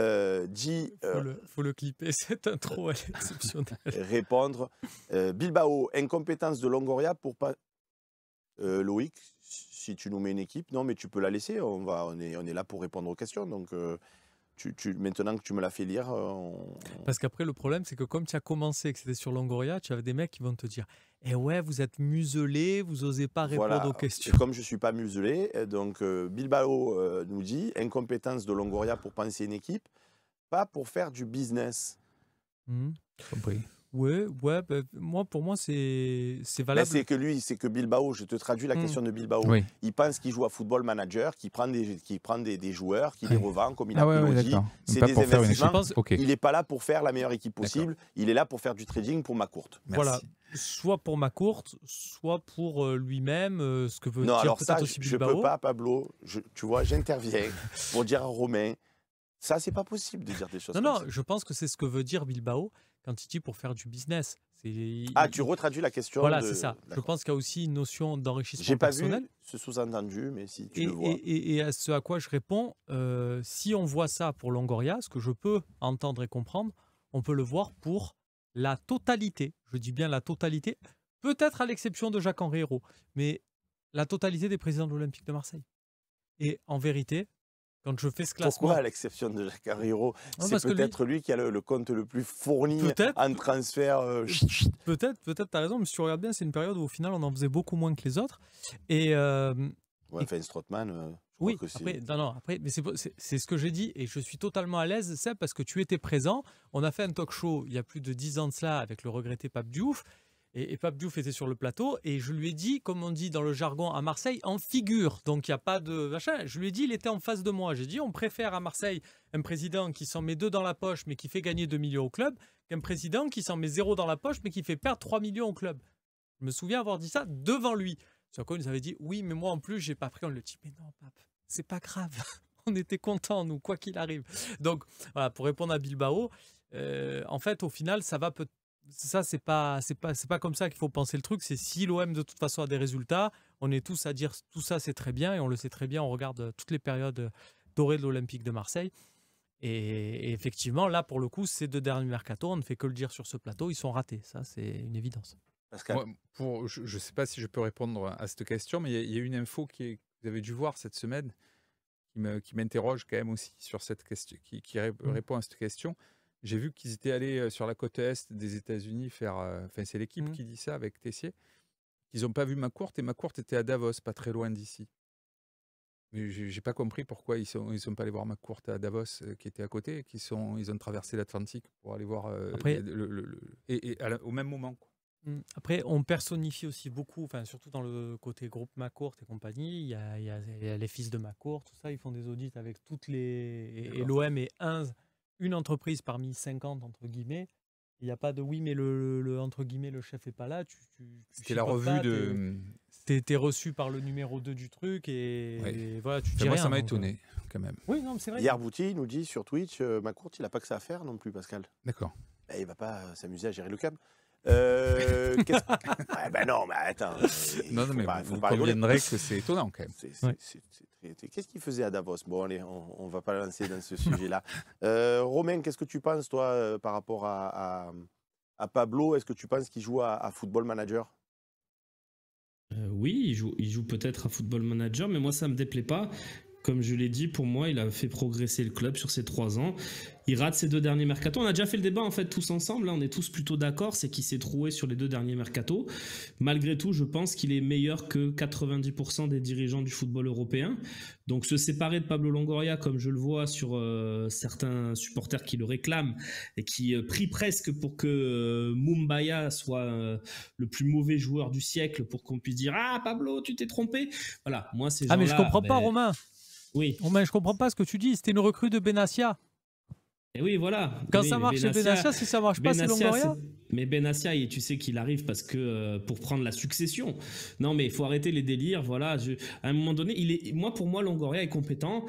le clipper, cette intro, elle est exceptionnelle. répondre. Bilbao, incompétence de Longoria pour pas. Loïc, si tu nous mets une équipe, non, mais tu peux la laisser. On est là pour répondre aux questions. Donc, maintenant que tu me l'as fait lire, Parce qu'après, le problème, c'est que comme tu as commencé, que c'était sur Longoria, tu avais des mecs qui vont te dire eh ouais, vous êtes muselés, vous n'osez pas répondre voilà. aux questions. Et comme je ne suis pas muselé, donc Bilbao nous dit incompétence de Longoria pour penser une équipe, pas pour faire du business. Mhm. Compris. Ouais, bah, pour moi, c'est Ben, valable. c'est que Bilbao, je te traduis la question de Bilbao. Oui. Il pense qu'il joue à football manager, qu'il prend des joueurs, qu'il les Ouais. revend, comme il Ah a ouais, pu ouais, le dire. d'accord. C'est Pas des pour faire une investissements. équipe. Ok. Il n'est pas là pour faire la meilleure équipe possible. Il est là pour faire du trading pour ma courte. Voilà, Merci. soit pour ma courte, soit pour lui-même, ce que veut Non, dire alors ça, peut-être aussi je Bilbao. peux pas, Pablo. Tu vois, j'interviens pour dire à Romain, ça, c'est pas possible de dire des choses Non, comme non, ça. je pense que c'est ce que veut dire Bilbao quand il dit pour faire du business. Ah, tu retraduis la question. Voilà, c'est ça. Je D'accord. pense qu'il y a aussi une notion d'enrichissement J'ai pas personnel. vu ce sous-entendu, mais si tu Et, le vois. et à ce à quoi je réponds, si on voit ça pour Longoria, ce que je peux entendre et comprendre, on peut le voir pour la totalité. Je dis bien la totalité, peut-être à l'exception de Jacques-Henri Hérault, mais la totalité des présidents de l'Olympique de Marseille. Et en vérité, quand je fais ce classement... Pourquoi, à l'exception de Jacques Arriero, Non, c'est parce que peut-être lui qui a le compte le plus fourni Peut-être. en transfert. Peut-être, tu as raison, mais si tu regardes bien, c'est une période où au final on en faisait beaucoup moins que les autres. Et Ouais, enfin, Strootman, je oui, crois que après, c'est. non, après, mais c'est ce que j'ai dit et je suis totalement à l'aise, c'est parce que tu étais présent. On a fait un talk show il y a plus de 10 ans de cela avec le regretté Pape Diouf. Et Pape Diouf était sur le plateau et je lui ai dit, comme on dit dans le jargon à Marseille, en figure. Donc il n'y a pas de machin. Je lui ai dit, il était en face de moi. J'ai dit, on préfère à Marseille un président qui s'en met 2 dans la poche mais qui fait gagner 2 millions au club qu'un président qui s'en met 0 dans la poche mais qui fait perdre 3 millions au club. Je me souviens avoir dit ça devant lui. Sur quoi il nous avait dit, oui, mais moi en plus, j'ai pas pris. On le dit, mais non, Pape, c'est pas grave. On était contents, nous, quoi qu'il arrive. Donc voilà, pour répondre à Bilbao, en fait, au final, ça va peut-être. Ça, c'est pas comme ça qu'il faut penser le truc. C'est si l'OM de toute façon a des résultats, on est tous à dire tout ça c'est très bien et on le sait très bien. On regarde toutes les périodes dorées de l'Olympique de Marseille et effectivement là pour le coup ces 2 derniers mercato, on ne fait que le dire sur ce plateau, ils sont ratés. Ça c'est une évidence. Moi, je ne sais pas si je peux répondre à cette question, mais il y a une info que vous avez dû voir cette semaine qui m'interroge quand même aussi sur cette question, qui répond à cette question. J'ai vu qu'ils étaient allés sur la côte est des États-Unis faire. Enfin, c'est l'équipe qui dit ça avec Tessier. Ils n'ont pas vu McCourt et McCourt était à Davos, pas très loin d'ici. Mais j'ai pas compris pourquoi ils sont pas allés voir McCourt à Davos, qui était à côté, ils ont traversé l'Atlantique pour aller voir Après, au même moment. Quoi. Après, on personnifie aussi beaucoup, enfin surtout dans le côté groupe McCourt et compagnie. Il y a les fils de McCourt, tout ça, ils font des audits avec toutes les. Et l'OM est une entreprise parmi 50 entre guillemets. Il n'y a pas de oui, mais le entre guillemets le chef est pas là. C'était la revue de. T'es reçu par le numéro 2 du truc et voilà, tu dis Moi, rien. ça m'a donc, étonné, quand même. Oui, non, mais c'est vrai. Hier, Bouty nous dit sur Twitch, Macourt, il n'a pas que ça à faire non plus, Pascal. D'accord. Il ne va pas s'amuser à gérer le câble. Ouais, ben non, mais attends. Non, mais faut vous pas rigoler. conviendrez que c'est étonnant, quand même. Qu'est-ce qu'il faisait à Davos? Bon, allez, on ne va pas lancer dans ce sujet-là. Romain, qu'est-ce que tu penses, toi, par rapport à Pablo? Est-ce que tu penses qu'il joue à Football Manager? Oui, il joue peut-être à Football Manager, mais moi, ça ne me déplaît pas. Comme je l'ai dit, pour moi, il a fait progresser le club sur ces 3 ans. Il rate ses 2 derniers mercatos. On a déjà fait le débat, en fait, tous ensemble. Là, on est tous plutôt d'accord. C'est qu'il s'est troué sur les 2 derniers mercatos. Malgré tout, je pense qu'il est meilleur que 90% des dirigeants du football européen. Donc, se séparer de Pablo Longoria, comme je le vois sur certains supporters qui le réclament et qui prient presque pour que Mumbaya soit le plus mauvais joueur du siècle pour qu'on puisse dire « Ah, Pablo, tu t'es trompé !» Voilà, moi, ces gens-là... Ah, mais je comprends pas, Romain. Oui. Romain, je comprends pas ce que tu dis. C'était une recrue de Benassia. Et oui, voilà. Quand oui, ça marche chez Benassia, si ça marche pas, c'est Longoria. Mais Benassia, tu sais qu'il arrive parce que pour prendre la succession. Non, mais il faut arrêter les délires. Voilà. À un moment donné, pour moi, Longoria est compétent.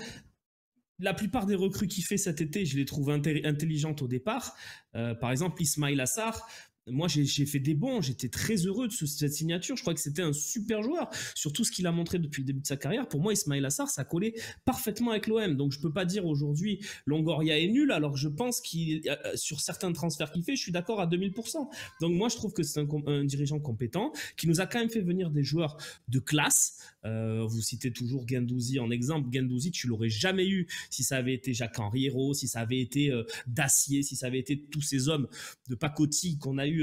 La plupart des recrues qu'il fait cet été, je les trouve intelligentes au départ. Par exemple, Ismail Assar. Moi, j'ai fait des bons, j'étais très heureux de cette signature. Je crois que c'était un super joueur. Surtout ce qu'il a montré depuis le début de sa carrière. Pour moi, Ismail Assar, ça collait parfaitement avec l'OM. Donc, je peux pas dire aujourd'hui Longoria est nul, alors je pense qu'il sur certains transferts qu'il fait, je suis d'accord à 2000%. Donc, moi, je trouve que c'est un dirigeant compétent qui nous a quand même fait venir des joueurs de classe. Vous citez toujours Guendouzi en exemple. Guendouzi, tu l'aurais jamais eu si ça avait été Jacques-Henri Hérault, si ça avait été Dacier, si ça avait été tous ces hommes de pacotille qu'on a eu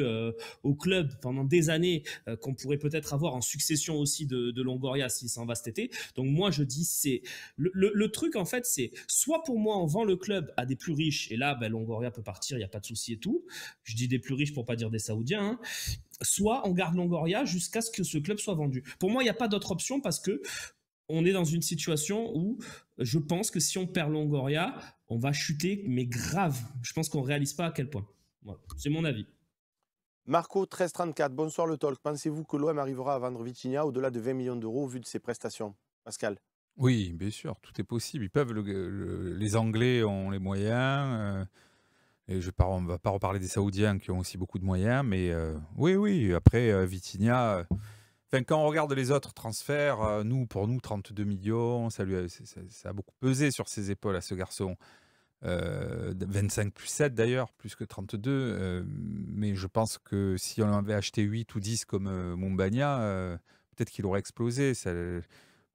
au club pendant des années, qu'on pourrait peut-être avoir en succession aussi de Longoria s'il s'en va cet été. Donc moi je dis c'est le truc en fait, c'est soit pour moi on vend le club à des plus riches et là Longoria peut partir, il n'y a pas de souci et tout. Je dis des plus riches pour pas dire des Saoudiens, hein. Soit on garde Longoria jusqu'à ce que ce club soit vendu. Pour moi il n'y a pas d'autre option parce que on est dans une situation où je pense que si on perd Longoria, on va chuter, mais grave. Je pense qu'on ne réalise pas à quel point. Voilà. C'est mon avis. Marco 1334, bonsoir le talk. Pensez-vous que l'OM arrivera à vendre Vitinha au-delà de 20 millions d'euros au vu de ses prestations? Pascal? Oui, bien sûr, tout est possible. Ils peuvent, les Anglais ont les moyens. Et on ne va pas reparler des Saoudiens qui ont aussi beaucoup de moyens. Mais oui, après, Vitinha... quand on regarde les autres transferts, pour nous, 32 millions, ça a beaucoup pesé sur ses épaules à ce garçon. 25 plus 7 d'ailleurs, plus que 32. Mais je pense que si on avait acheté 8 ou 10 comme Mumbagna, peut-être qu'il aurait explosé.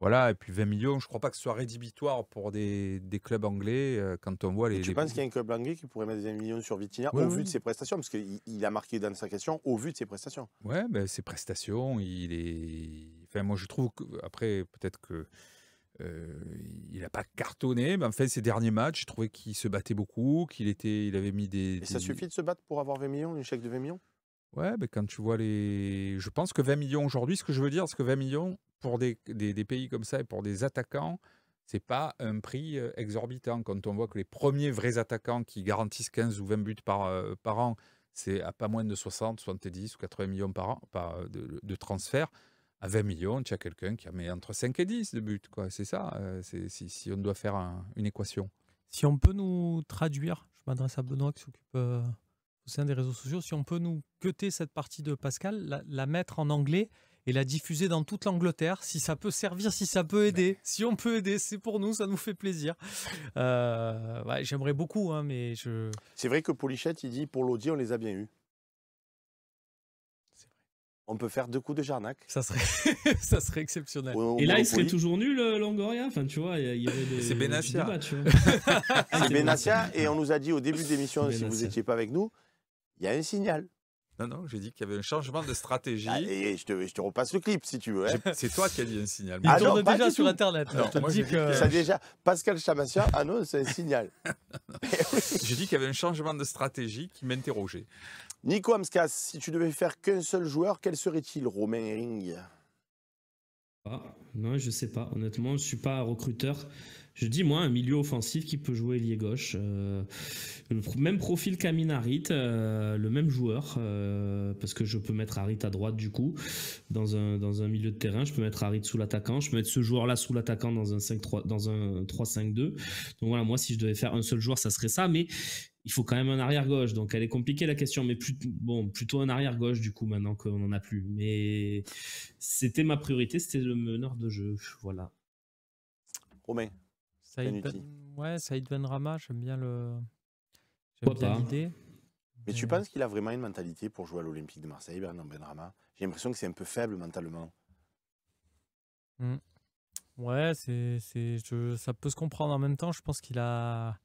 Voilà, et puis 20 millions, je ne crois pas que ce soit rédhibitoire pour des clubs anglais quand on voit les... Tu penses qu'il y a un club anglais qui pourrait mettre 20 millions sur Vitinha au vu de ses prestations? Parce qu'il a marqué dans sa question au vu de ses prestations. Ouais, ses prestations, il est... Enfin, moi je trouve que, après, peut-être que il n'a pas cartonné, mais enfin, ces derniers matchs, je trouvais qu'il se battait beaucoup, il avait mis des... Et ça suffit de se battre pour avoir 20 millions, un chèque de 20 millions? Ouais, mais quand tu vois Je pense que 20 millions aujourd'hui, ce que je veux dire, c'est que 20 millions pour des pays comme ça et pour des attaquants, c'est pas un prix exorbitant. Quand on voit que les premiers vrais attaquants qui garantissent 15 ou 20 buts par an, c'est à pas moins de 60, 70 ou 80 millions par an de transferts. À 20 millions, tu as quelqu'un qui a mis entre 5 et 10 de buts. C'est ça, si on doit faire une équation. Si on peut nous traduire, je m'adresse à Benoît qui s'occupe au sein des réseaux sociaux, si on peut nous cuter cette partie de Pascal, la mettre en anglais et la diffuser dans toute l'Angleterre, si ça peut servir, si ça peut aider. Si on peut aider, c'est pour nous, ça nous fait plaisir. J'aimerais beaucoup, hein, mais je... C'est vrai que Polichette, il dit, pour l'Audi, on les a bien eus. On peut faire 2 coups de Jarnac. Ça serait exceptionnel. Et là, il serait toujours nul, Longoria. Enfin, tu vois, il y aurait des... C'est Benassia. C'est Benassia. Et on nous a dit au début de l'émission, si vous n'étiez pas avec nous, il y a un signal. Non, j'ai dit qu'il y avait un changement de stratégie. Et je te repasse le clip, si tu veux. Hein. C'est toi qui as dit un signal. Il tourne déjà sur Internet. Non, je te dis que... Ça déjà, Pascal Chamassia annonce un signal. J'ai dit qu'il y avait un changement de stratégie qui m'interrogeait. Nico Amskas, si tu devais faire qu'un seul joueur, quel serait-il, Romain Herring? Non, je sais pas. Honnêtement, je suis pas recruteur. Je dis, moi, un milieu offensif qui peut jouer ailier gauche. Le même profil qu'Amin Harit, le même joueur. Parce que je peux mettre Harit à droite, du coup, dans un milieu de terrain. Je peux mettre Harit sous l'attaquant. Je peux mettre ce joueur-là sous l'attaquant dans un 5-3, dans un 3-5-2. Donc voilà, moi, si je devais faire un seul joueur, ça serait ça. Mais il faut quand même un arrière-gauche. Donc elle est compliquée, la question. Mais plutôt un arrière-gauche, du coup, maintenant qu'on n'en a plus. Mais c'était ma priorité. C'était le meneur de jeu. Voilà. Romain, Saïd Benrahma, j'aime bien Pourquoi pas. l'idée. mais tu penses qu'il a vraiment une mentalité pour jouer à l'Olympique de Marseille, Bernard Benrahma? J'ai l'impression que c'est un peu faible mentalement. Ouais, ça peut se comprendre. En même temps, je pense qu'il a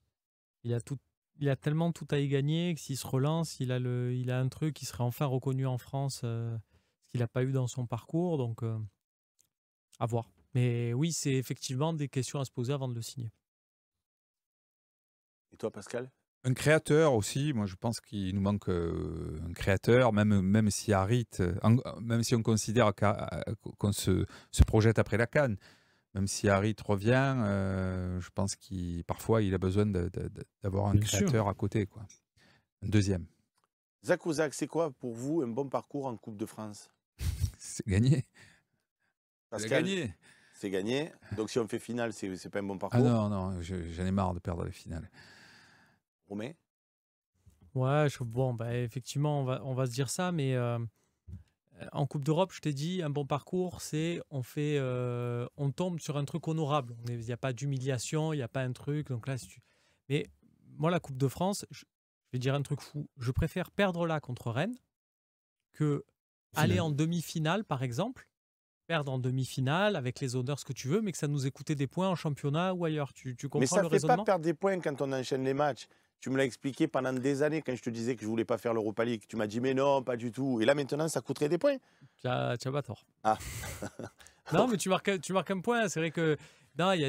tellement tout à y gagner que s'il se relance, il a un truc qui serait enfin reconnu en France, ce qu'il n'a pas eu dans son parcours. Donc, à voir. Mais oui, c'est effectivement des questions à se poser avant de le signer. Et toi, Pascal? Un créateur aussi, moi je pense qu'il nous manque un créateur, même si Harit, même si on considère qu'on se projette après la CAN, même si Harit revient, je pense parfois il a besoin d'avoir un Bien sûr. créateur à côté, quoi. Un deuxième. Zach Ozak, c'est quoi pour vous un bon parcours en Coupe de France? C'est gagné. C'est Pascal, gagné. c'est gagné. Donc si on fait finale, c'est pas un bon parcours. Ah non, j'en ai marre de perdre les finales. Romain? Ouais, effectivement, on va se dire ça, mais en Coupe d'Europe, je t'ai dit, un bon parcours, c'est on tombe sur un truc honorable. Il n'y a pas d'humiliation, il n'y a pas un truc. Donc là, mais moi, la Coupe de France, je vais dire un truc fou. Je préfère perdre là contre Rennes que aller en demi-finale, par exemple. Perdre en demi-finale avec les honneurs, ce que tu veux, mais que ça nous ait coûté des points en championnat ou ailleurs. Tu comprends Mais ça le ne fait raisonnement? pas perdre des points quand on enchaîne les matchs. Tu me l'as expliqué pendant des années quand je te disais que je ne voulais pas faire l'Europa League. Tu m'as dit mais non, pas du tout. Et là maintenant, ça coûterait des points. Tu as pas tort. Ah. Non, mais tu marques un point. C'est vrai que non, il y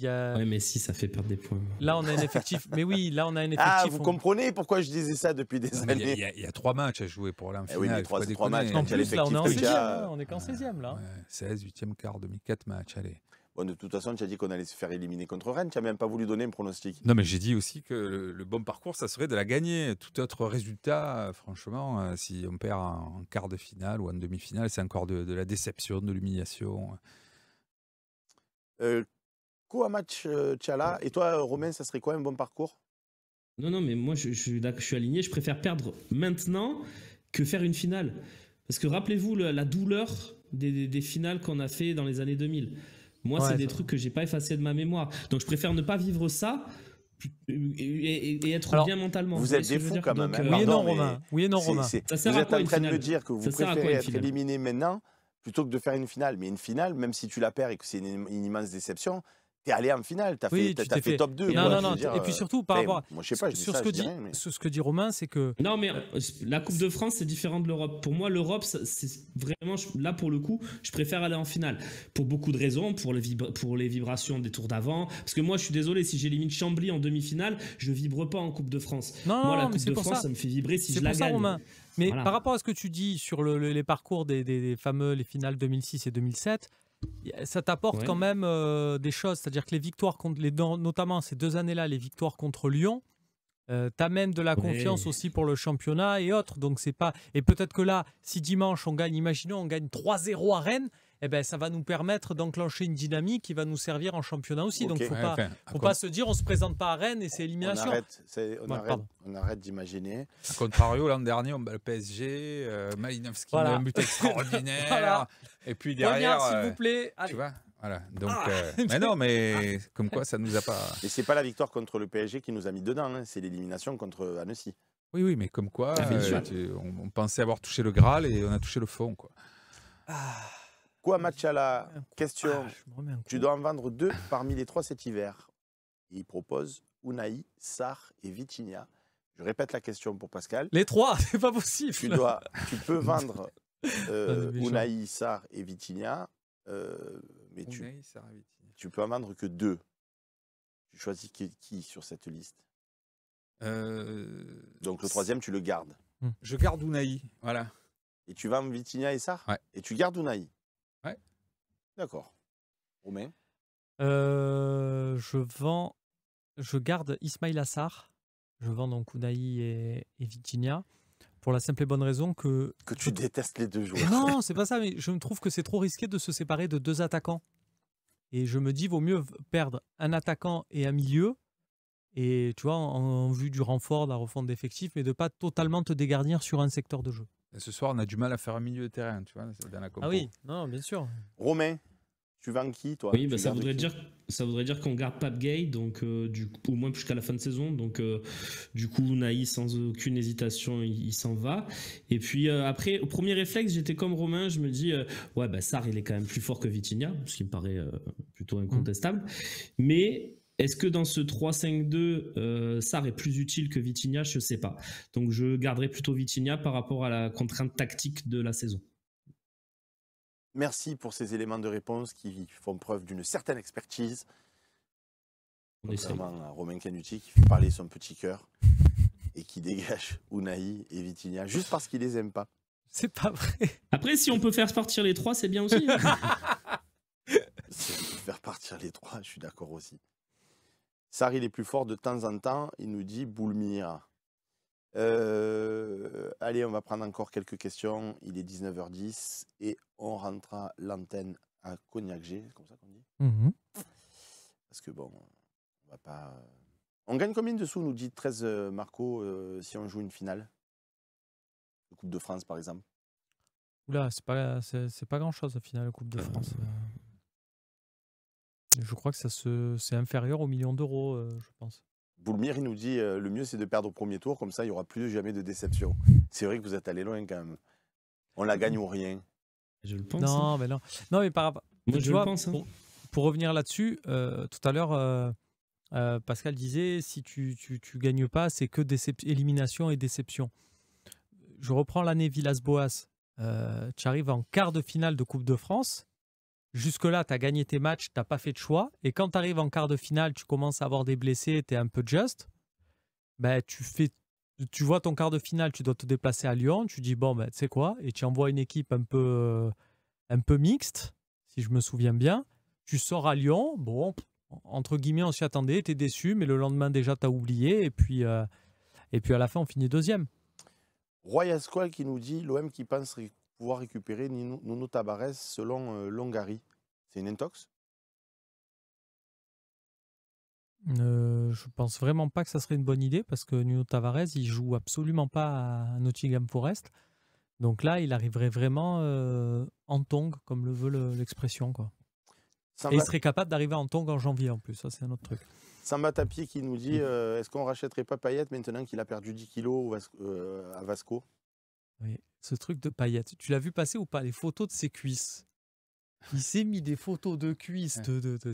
a... Ouais, mais si, ça fait perdre des points. Là, on a un effectif. Mais oui, là, on a un effectif. Ah, vous comprenez pourquoi je disais ça depuis des Mais années? il y a 3 matchs à jouer pour aller en Eh finale. oui, mais faut pas 3 matchs, déconner. quand En il y a plus, là, on est en l'effectif que tu 16e. as. On est qu'en 16e, là. Ouais, 16, 8e quart, demi, 4 matchs, allez. Bon, de toute façon, tu as dit qu'on allait se faire éliminer contre Rennes. Tu n'as même pas voulu donner un pronostic. Non, mais j'ai dit aussi que le bon parcours, ça serait de la gagner. Tout autre résultat, franchement, si on perd en quart de finale ou en demi-finale, c'est encore de la déception, de l'humiliation. Match Tchala. Et toi, Romain, ça serait quoi un bon parcours? Non, mais moi, je suis aligné. Je préfère perdre maintenant que faire une finale. Parce que rappelez-vous la douleur des finales qu'on a fait dans les années 2000. Moi, Ouais, c'est des ça- trucs que j'ai pas effacés de ma mémoire. Donc, je préfère ne pas vivre ça et être Alors, bien mentalement. vous voyez êtes ce que des je veux fous dire? quand même. Donc, hein. Oui et Pardon, non, mais Romain. Oui et non, Romain. Ça sert vous à êtes quoi en une train de finale? me dire que vous Ça sert à quoi préférez une être finale? éliminé maintenant plutôt que de faire une finale. Mais une finale, même si tu la perds et que c'est une immense déception, tu es allé en finale. Tu as Oui, fait, tu t'as t'es fait fait. top 2. Non, quoi, non, je non. veux dire, Et puis surtout, par rapport à... moi, je sais pas, je dis sur ça, ce que je dis dit, rien, mais- ce que dit Romain, c'est que Non, mais la Coupe de France, c'est différent de l'Europe. Pour moi, l'Europe, c'est vraiment, là, pour le coup, je préfère aller en finale. Pour beaucoup de raisons, pour les vibrations des tours d'avant. Parce que moi, je suis désolé, si j'élimine Chambly en demi-finale, je vibre pas en Coupe de France. Non, Moi, la non, mais Coupe c'est de pour France, ça. ça me fait vibrer si C'est je la pour ça, gagne. Romain. Mais Voilà. par rapport à ce que tu dis sur les parcours des fameux les finales 2006 et 2007, ça t'apporte Ouais. quand même des choses. C'est-à-dire que les victoires contre notamment ces 2 années-là, les victoires contre Lyon, t'amènent de la confiance Ouais. aussi pour le championnat et autres. Donc c'est pas. Et peut-être que là, si dimanche on gagne, imaginons on gagne 3-0 à Rennes, eh ben ça va nous permettre d'enclencher une dynamique qui va nous servir en championnat aussi. Donc Ok. faut Ouais, pas. enfin, Faut pas se dire on se présente pas à Rennes et c'est On élimination. arrête, pardon. on arrête d'imaginer. A contrario, l'an dernier, on bat le PSG, Malinowski Voilà. met un but extraordinaire. Voilà. Et puis Reviens, derrière, s'il vous plaît. Allez. tu vois, voilà. Donc, mais non, mais comme quoi, ça nous a pas. Et c'est pas la victoire contre le PSG qui nous a mis dedans, hein, c'est l'élimination contre Annecy. Oui, mais comme quoi, Ah, bien sûr. on pensait avoir touché le Graal et on a touché le fond, quoi. Match à la question. Je me remets un coup. Tu dois en vendre 2 parmi les 3 cet hiver. Il propose Unai, Sarr et Vitinha. Je répète la question pour Pascal. Les 3, c'est pas possible. Tu peux vendre est méchant. Unai, Sarr et Vitinha, mais tu peux en vendre que 2. Tu choisis qui sur cette liste? Donc le 3e, tu le gardes. Je garde Unai, voilà. Et tu vends Vitinha et Sarr? Ouais. Et tu gardes Unai? Ouais. D'accord. Romain? Je garde Ismail Assar. Je vends donc Unai et Vitinha. Pour la simple et bonne raison que tu détestes les deux joueurs. Non, c'est pas ça, mais je me trouve que c'est trop risqué de se séparer de 2 attaquants. Et je me dis, vaut mieux perdre un attaquant et un milieu, et tu vois, en vue du renfort, de la refonte d'effectifs, mais de pas totalement te dégarnir sur un secteur de jeu. Et ce soir, on a du mal à faire un milieu de terrain, tu vois, dans la compo. Ah oui, non, bien sûr. Romain, tu vends qui, toi? Oui, ça voudrait dire qu'on garde Pape Gueye, donc au moins jusqu'à la fin de saison. Donc du coup, Unai, sans aucune hésitation, il s'en va. Et puis après, au premier réflexe, j'étais comme Romain, je me dis Sarr, il est quand même plus fort que Vitinha, ce qui me paraît plutôt incontestable. Mais est-ce que dans ce 3-5-2, Sarr est plus utile que Vitinha? Je ne sais pas. Donc je garderai plutôt Vitinha par rapport à la contrainte tactique de la saison. Merci pour ces éléments de réponse qui font preuve d'une certaine expertise. Notamment à Romain Canuti qui fait parler son petit cœur et qui dégage Unai et Vitinha juste parce qu'il les aime pas. C'est pas vrai. Après, si on peut faire partir les 3, c'est bien aussi. Si on peut faire partir les 3, je suis d'accord aussi. Sarr, il est plus fort de temps en temps, il nous dit Boulmire. Allez, on va prendre encore quelques questions. Il est 19h10 et on rentrera l'antenne à Cognac-G, c'est comme ça qu'on dit. Parce que bon, on va pas. On gagne combien de sous, nous dit 13 Marco, si on joue une finale de Coupe de France, par exemple? Oula, c'est pas grand-chose, au final, la Coupe de France. Je crois que c'est inférieur aux millions d'euros, je pense. Boulmire, il nous dit le mieux, c'est de perdre au premier tour, comme ça, il n'y aura plus jamais de déception. C'est vrai que vous êtes allé loin quand même. On la gagne ou rien. Je le pense. Non, mais non. Non, mais par rapport. Moi, tu vois, pour revenir là-dessus, tout à l'heure, Pascal disait si tu gagnes pas, c'est que élimination et déception. Je reprends l'année Villas-Boas. Tu arrives en quart de finale de Coupe de France. Jusque-là, tu as gagné tes matchs, tu n'as pas fait de choix. Et quand tu arrives en quart de finale, tu commences à avoir des blessés, tu es un peu juste. Ben, tu vois ton quart de finale, tu dois te déplacer à Lyon. Tu dis, bon, ben, tu sais quoi? Et tu envoies une équipe un peu mixte, si je me souviens bien. Tu sors à Lyon. Bon, entre guillemets, on s'y attendait. Tu es déçu, mais le lendemain, déjà, tu as oublié. Et puis à la fin, on finit deuxième. Roy Asqual qui nous dit l'OM qui pense pouvoir récupérer Nuno Tavares selon Longari. C'est une intox? Je pense vraiment pas que ça serait une bonne idée parce que Nuno Tavares, il joue absolument pas à Nottingham Forest. Donc là, il arriverait vraiment en tongue, comme le veut l'expression, quoi. Et il serait capable d'arriver en tongue en janvier en plus. Ça, c'est un autre truc. Samba Tapi qui nous dit est-ce qu'on rachèterait pas Payet maintenant qu'il a perdu 10 kilos à Vasco? Oui, ce truc de Payet. Tu l'as vu passer ou pas les photos de ses cuisses? Il s'est mis des photos de cuisses.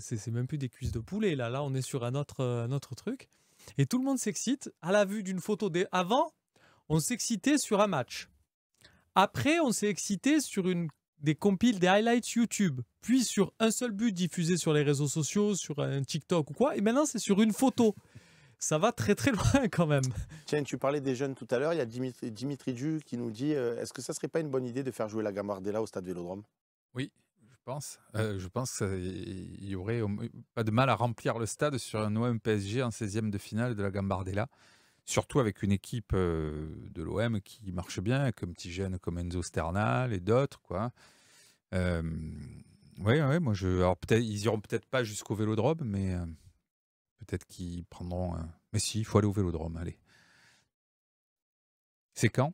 C'est même plus des cuisses de poulet. Là, on est sur un autre truc. Et tout le monde s'excite à la vue d'une photo. Avant, on s'excitait sur un match. Après, on s'est excité sur des compiles, des highlights YouTube. Puis sur un seul but diffusé sur les réseaux sociaux, sur un TikTok ou quoi. Et maintenant, c'est sur une photo. Ça va très très loin quand même. Tiens, tu parlais des jeunes tout à l'heure. Il y a Dimitri Du qui nous dit est-ce que ça serait pas une bonne idée de faire jouer la Gambardella au stade Vélodrome? Oui, je pense. Je pense qu'il y aurait pas de mal à remplir le stade sur un OM PSG en 16e de finale de la Gambardella. Surtout avec une équipe de l'OM qui marche bien, avec un petit jeune comme Enzo Sternal et d'autres, quoi. Ouais, moi alors peut-être ils iront peut-être pas jusqu'au Vélodrome, mais peut-être qu'ils prendront. Mais si, il faut aller au Vélodrome, allez. C'est quand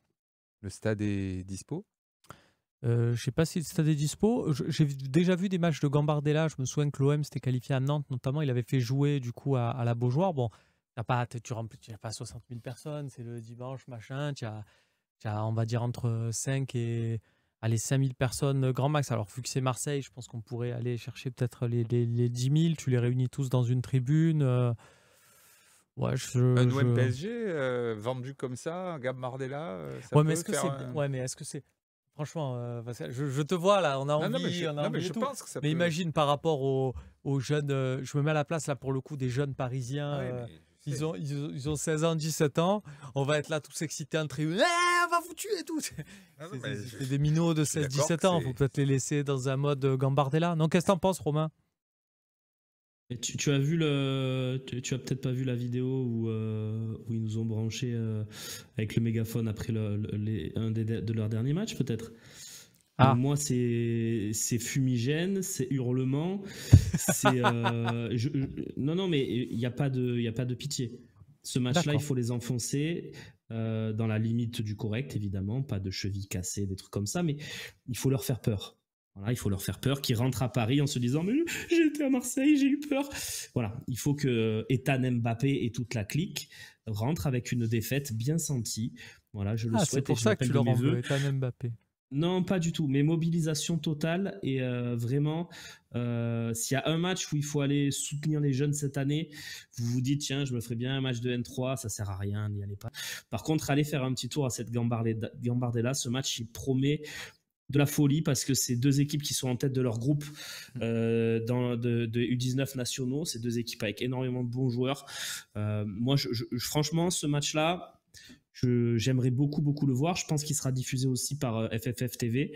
le stade est dispo? Je sais pas si le stade est dispo. J'ai déjà vu des matchs de Gambardella. Je me souviens que l'OM s'était qualifié à Nantes, notamment. Il avait fait jouer du coup à la Beaujoire. Bon, tu n'as pas 60 000 personnes. C'est le dimanche, machin. Tu as, on va dire, entre 5 et 5 000 personnes grand max. Alors, vu que c'est Marseille, je pense qu'on pourrait aller chercher peut-être les 10 000. Tu les réunis tous dans une tribune. Ouais, un OM PSG vendu comme ça, Gambardella. Ouais, mais est-ce que c'est franchement, je te vois là, on a envie, je pense que ça mais peut... imagine par rapport aux jeunes, je me mets à la place là pour le coup des jeunes parisiens. Ils ont 16 ans, 17 ans. On va être là tous excités en tribune. On va vous tuer et tout. C'est des minots de 16, 17 ans. Il faut peut-être les laisser dans un mode Gambardella. Non, qu'est-ce que t'en penses, Romain? Et tu as vu tu as peut-être pas vu la vidéo où ils nous ont branché avec le mégaphone après de leurs derniers matchs, peut-être. Moi, c'est fumigène, c'est hurlement, c'est non, mais il n'y a pas de pitié. Ce match-là, il faut les enfoncer dans la limite du correct, évidemment, pas de chevilles cassées, des trucs comme ça, mais il faut leur faire peur. Voilà, il faut leur faire peur, qu'ils rentrent à Paris en se disant « Mais j'ai été à Marseille, j'ai eu peur ». Voilà, il faut que Ethan Mbappé et toute la clique rentrent avec une défaite bien sentie. Voilà, je le souhaite. C'est pour ça que tu leur en veux, Ethan Mbappé. Non, pas du tout, mais mobilisation totale et vraiment, s'il y a un match où il faut aller soutenir les jeunes cette année, vous vous dites tiens, je me ferais bien un match de N3, ça sert à rien, n'y allez pas. Par contre, allez faire un petit tour à cette Gambardella, ce match il promet de la folie parce que c'est deux équipes qui sont en tête de leur groupe de U19 nationaux, c'est deux équipes avec énormément de bons joueurs. Moi, franchement, ce match-là, j'aimerais beaucoup le voir. Je pense qu'il sera diffusé aussi par FFF TV.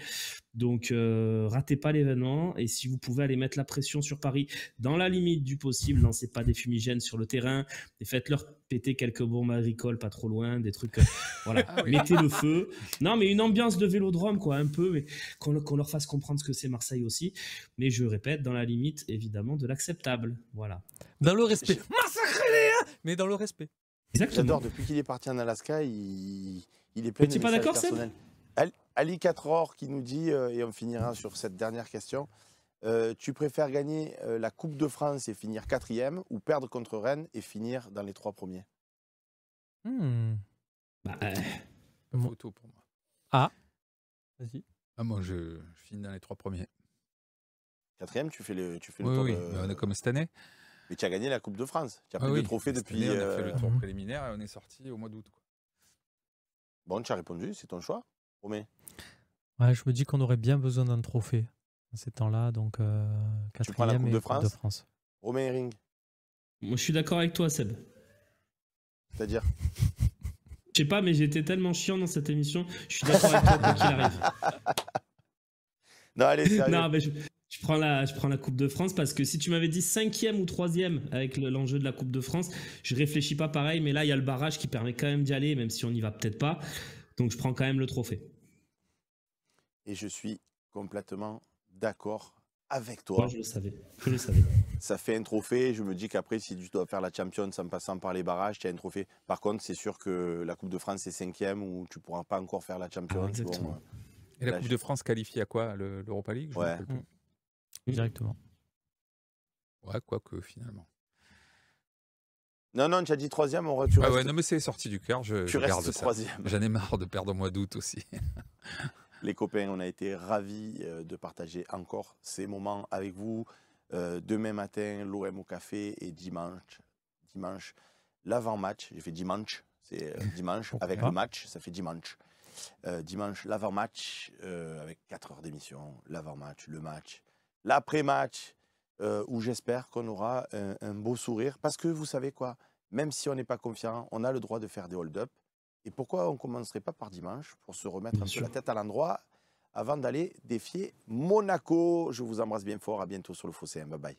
Donc, ratez pas l'événement. Et si vous pouvez aller mettre la pression sur Paris dans la limite du possible, lancez pas des fumigènes sur le terrain et faites-leur péter quelques bombes agricoles pas trop loin, des trucs. Voilà, mettez le feu. Non, mais une ambiance de vélodrome, quoi, un peu, mais qu'on leur fasse comprendre ce que c'est Marseille aussi. Mais je répète, dans la limite, évidemment, de l'acceptable. Voilà. Dans le respect. Massacrez-les, mais dans le respect. Exactement. J'adore, depuis qu'il est parti en Alaska, il est plein de pas d'accord, personnels. Ali 4 qui nous dit, et on finira sur cette dernière question, tu préfères gagner la Coupe de France et finir 4e ou perdre contre Rennes et finir dans les 3 premiers? Photo pour moi. Ah, vas-y. Moi, je finis dans les 3 premiers. 4e, tu fais le tour Oui, de... on est comme cette année. Mais tu as gagné la Coupe de France. Tu as pris 2 trophées depuis... On a fait le tour préliminaire et on est sorti au mois d'août. Bon, tu as répondu, c'est ton choix, Romain. Ouais, je me dis qu'on aurait bien besoin d'un trophée à ces temps-là, donc 4e tu prends la Coupe et de Coupe de France. Romain Herring. Moi, je suis d'accord avec toi, Seb. C'est-à-dire? Je sais pas, mais j'étais tellement chiant dans cette émission. Je suis d'accord avec toi quoi qu'il arrive. Non, allez, sérieux. Non, mais je prends la Coupe de France parce que si tu m'avais dit 5e ou 3e avec l'enjeu de la Coupe de France, je réfléchis pas pareil, mais là, il y a le barrage qui permet quand même d'y aller, même si on n'y va peut-être pas. Donc, je prends quand même le trophée. Et je suis complètement d'accord avec toi. Moi, je le savais. Ça fait un trophée. Je me dis qu'après, si tu dois faire la Champions en passant par les barrages, tu as un trophée. Par contre, c'est sûr que la Coupe de France, c'est 5e où tu ne pourras pas encore faire la Champions. Exactement. Bon, et la Coupe de France qualifie à quoi? L'Europa League? Ouais. Directement. Ouais, quoique finalement. Non, tu as dit 3e, non, mais c'est sorti du cœur. Je garde ça. 3e. J'en ai marre de perdre au mois d'août aussi. Les copains, on a été ravis de partager encore ces moments avec vous. Demain matin, l'OM au café et dimanche, l'avant-match. J'ai fait dimanche, c'est dimanche avec le match, ça fait dimanche. Dimanche, l'avant-match avec 4 heures d'émission, l'avant-match, le match, l'après-match, où j'espère qu'on aura un beau sourire. Parce que vous savez quoi, même si on n'est pas confiant, on a le droit de faire des hold-up. Et pourquoi on ne commencerait pas par dimanche pour se remettre un peu la tête à l'endroit avant d'aller défier Monaco? Je vous embrasse bien fort. À bientôt sur le Phocéen. Bye bye.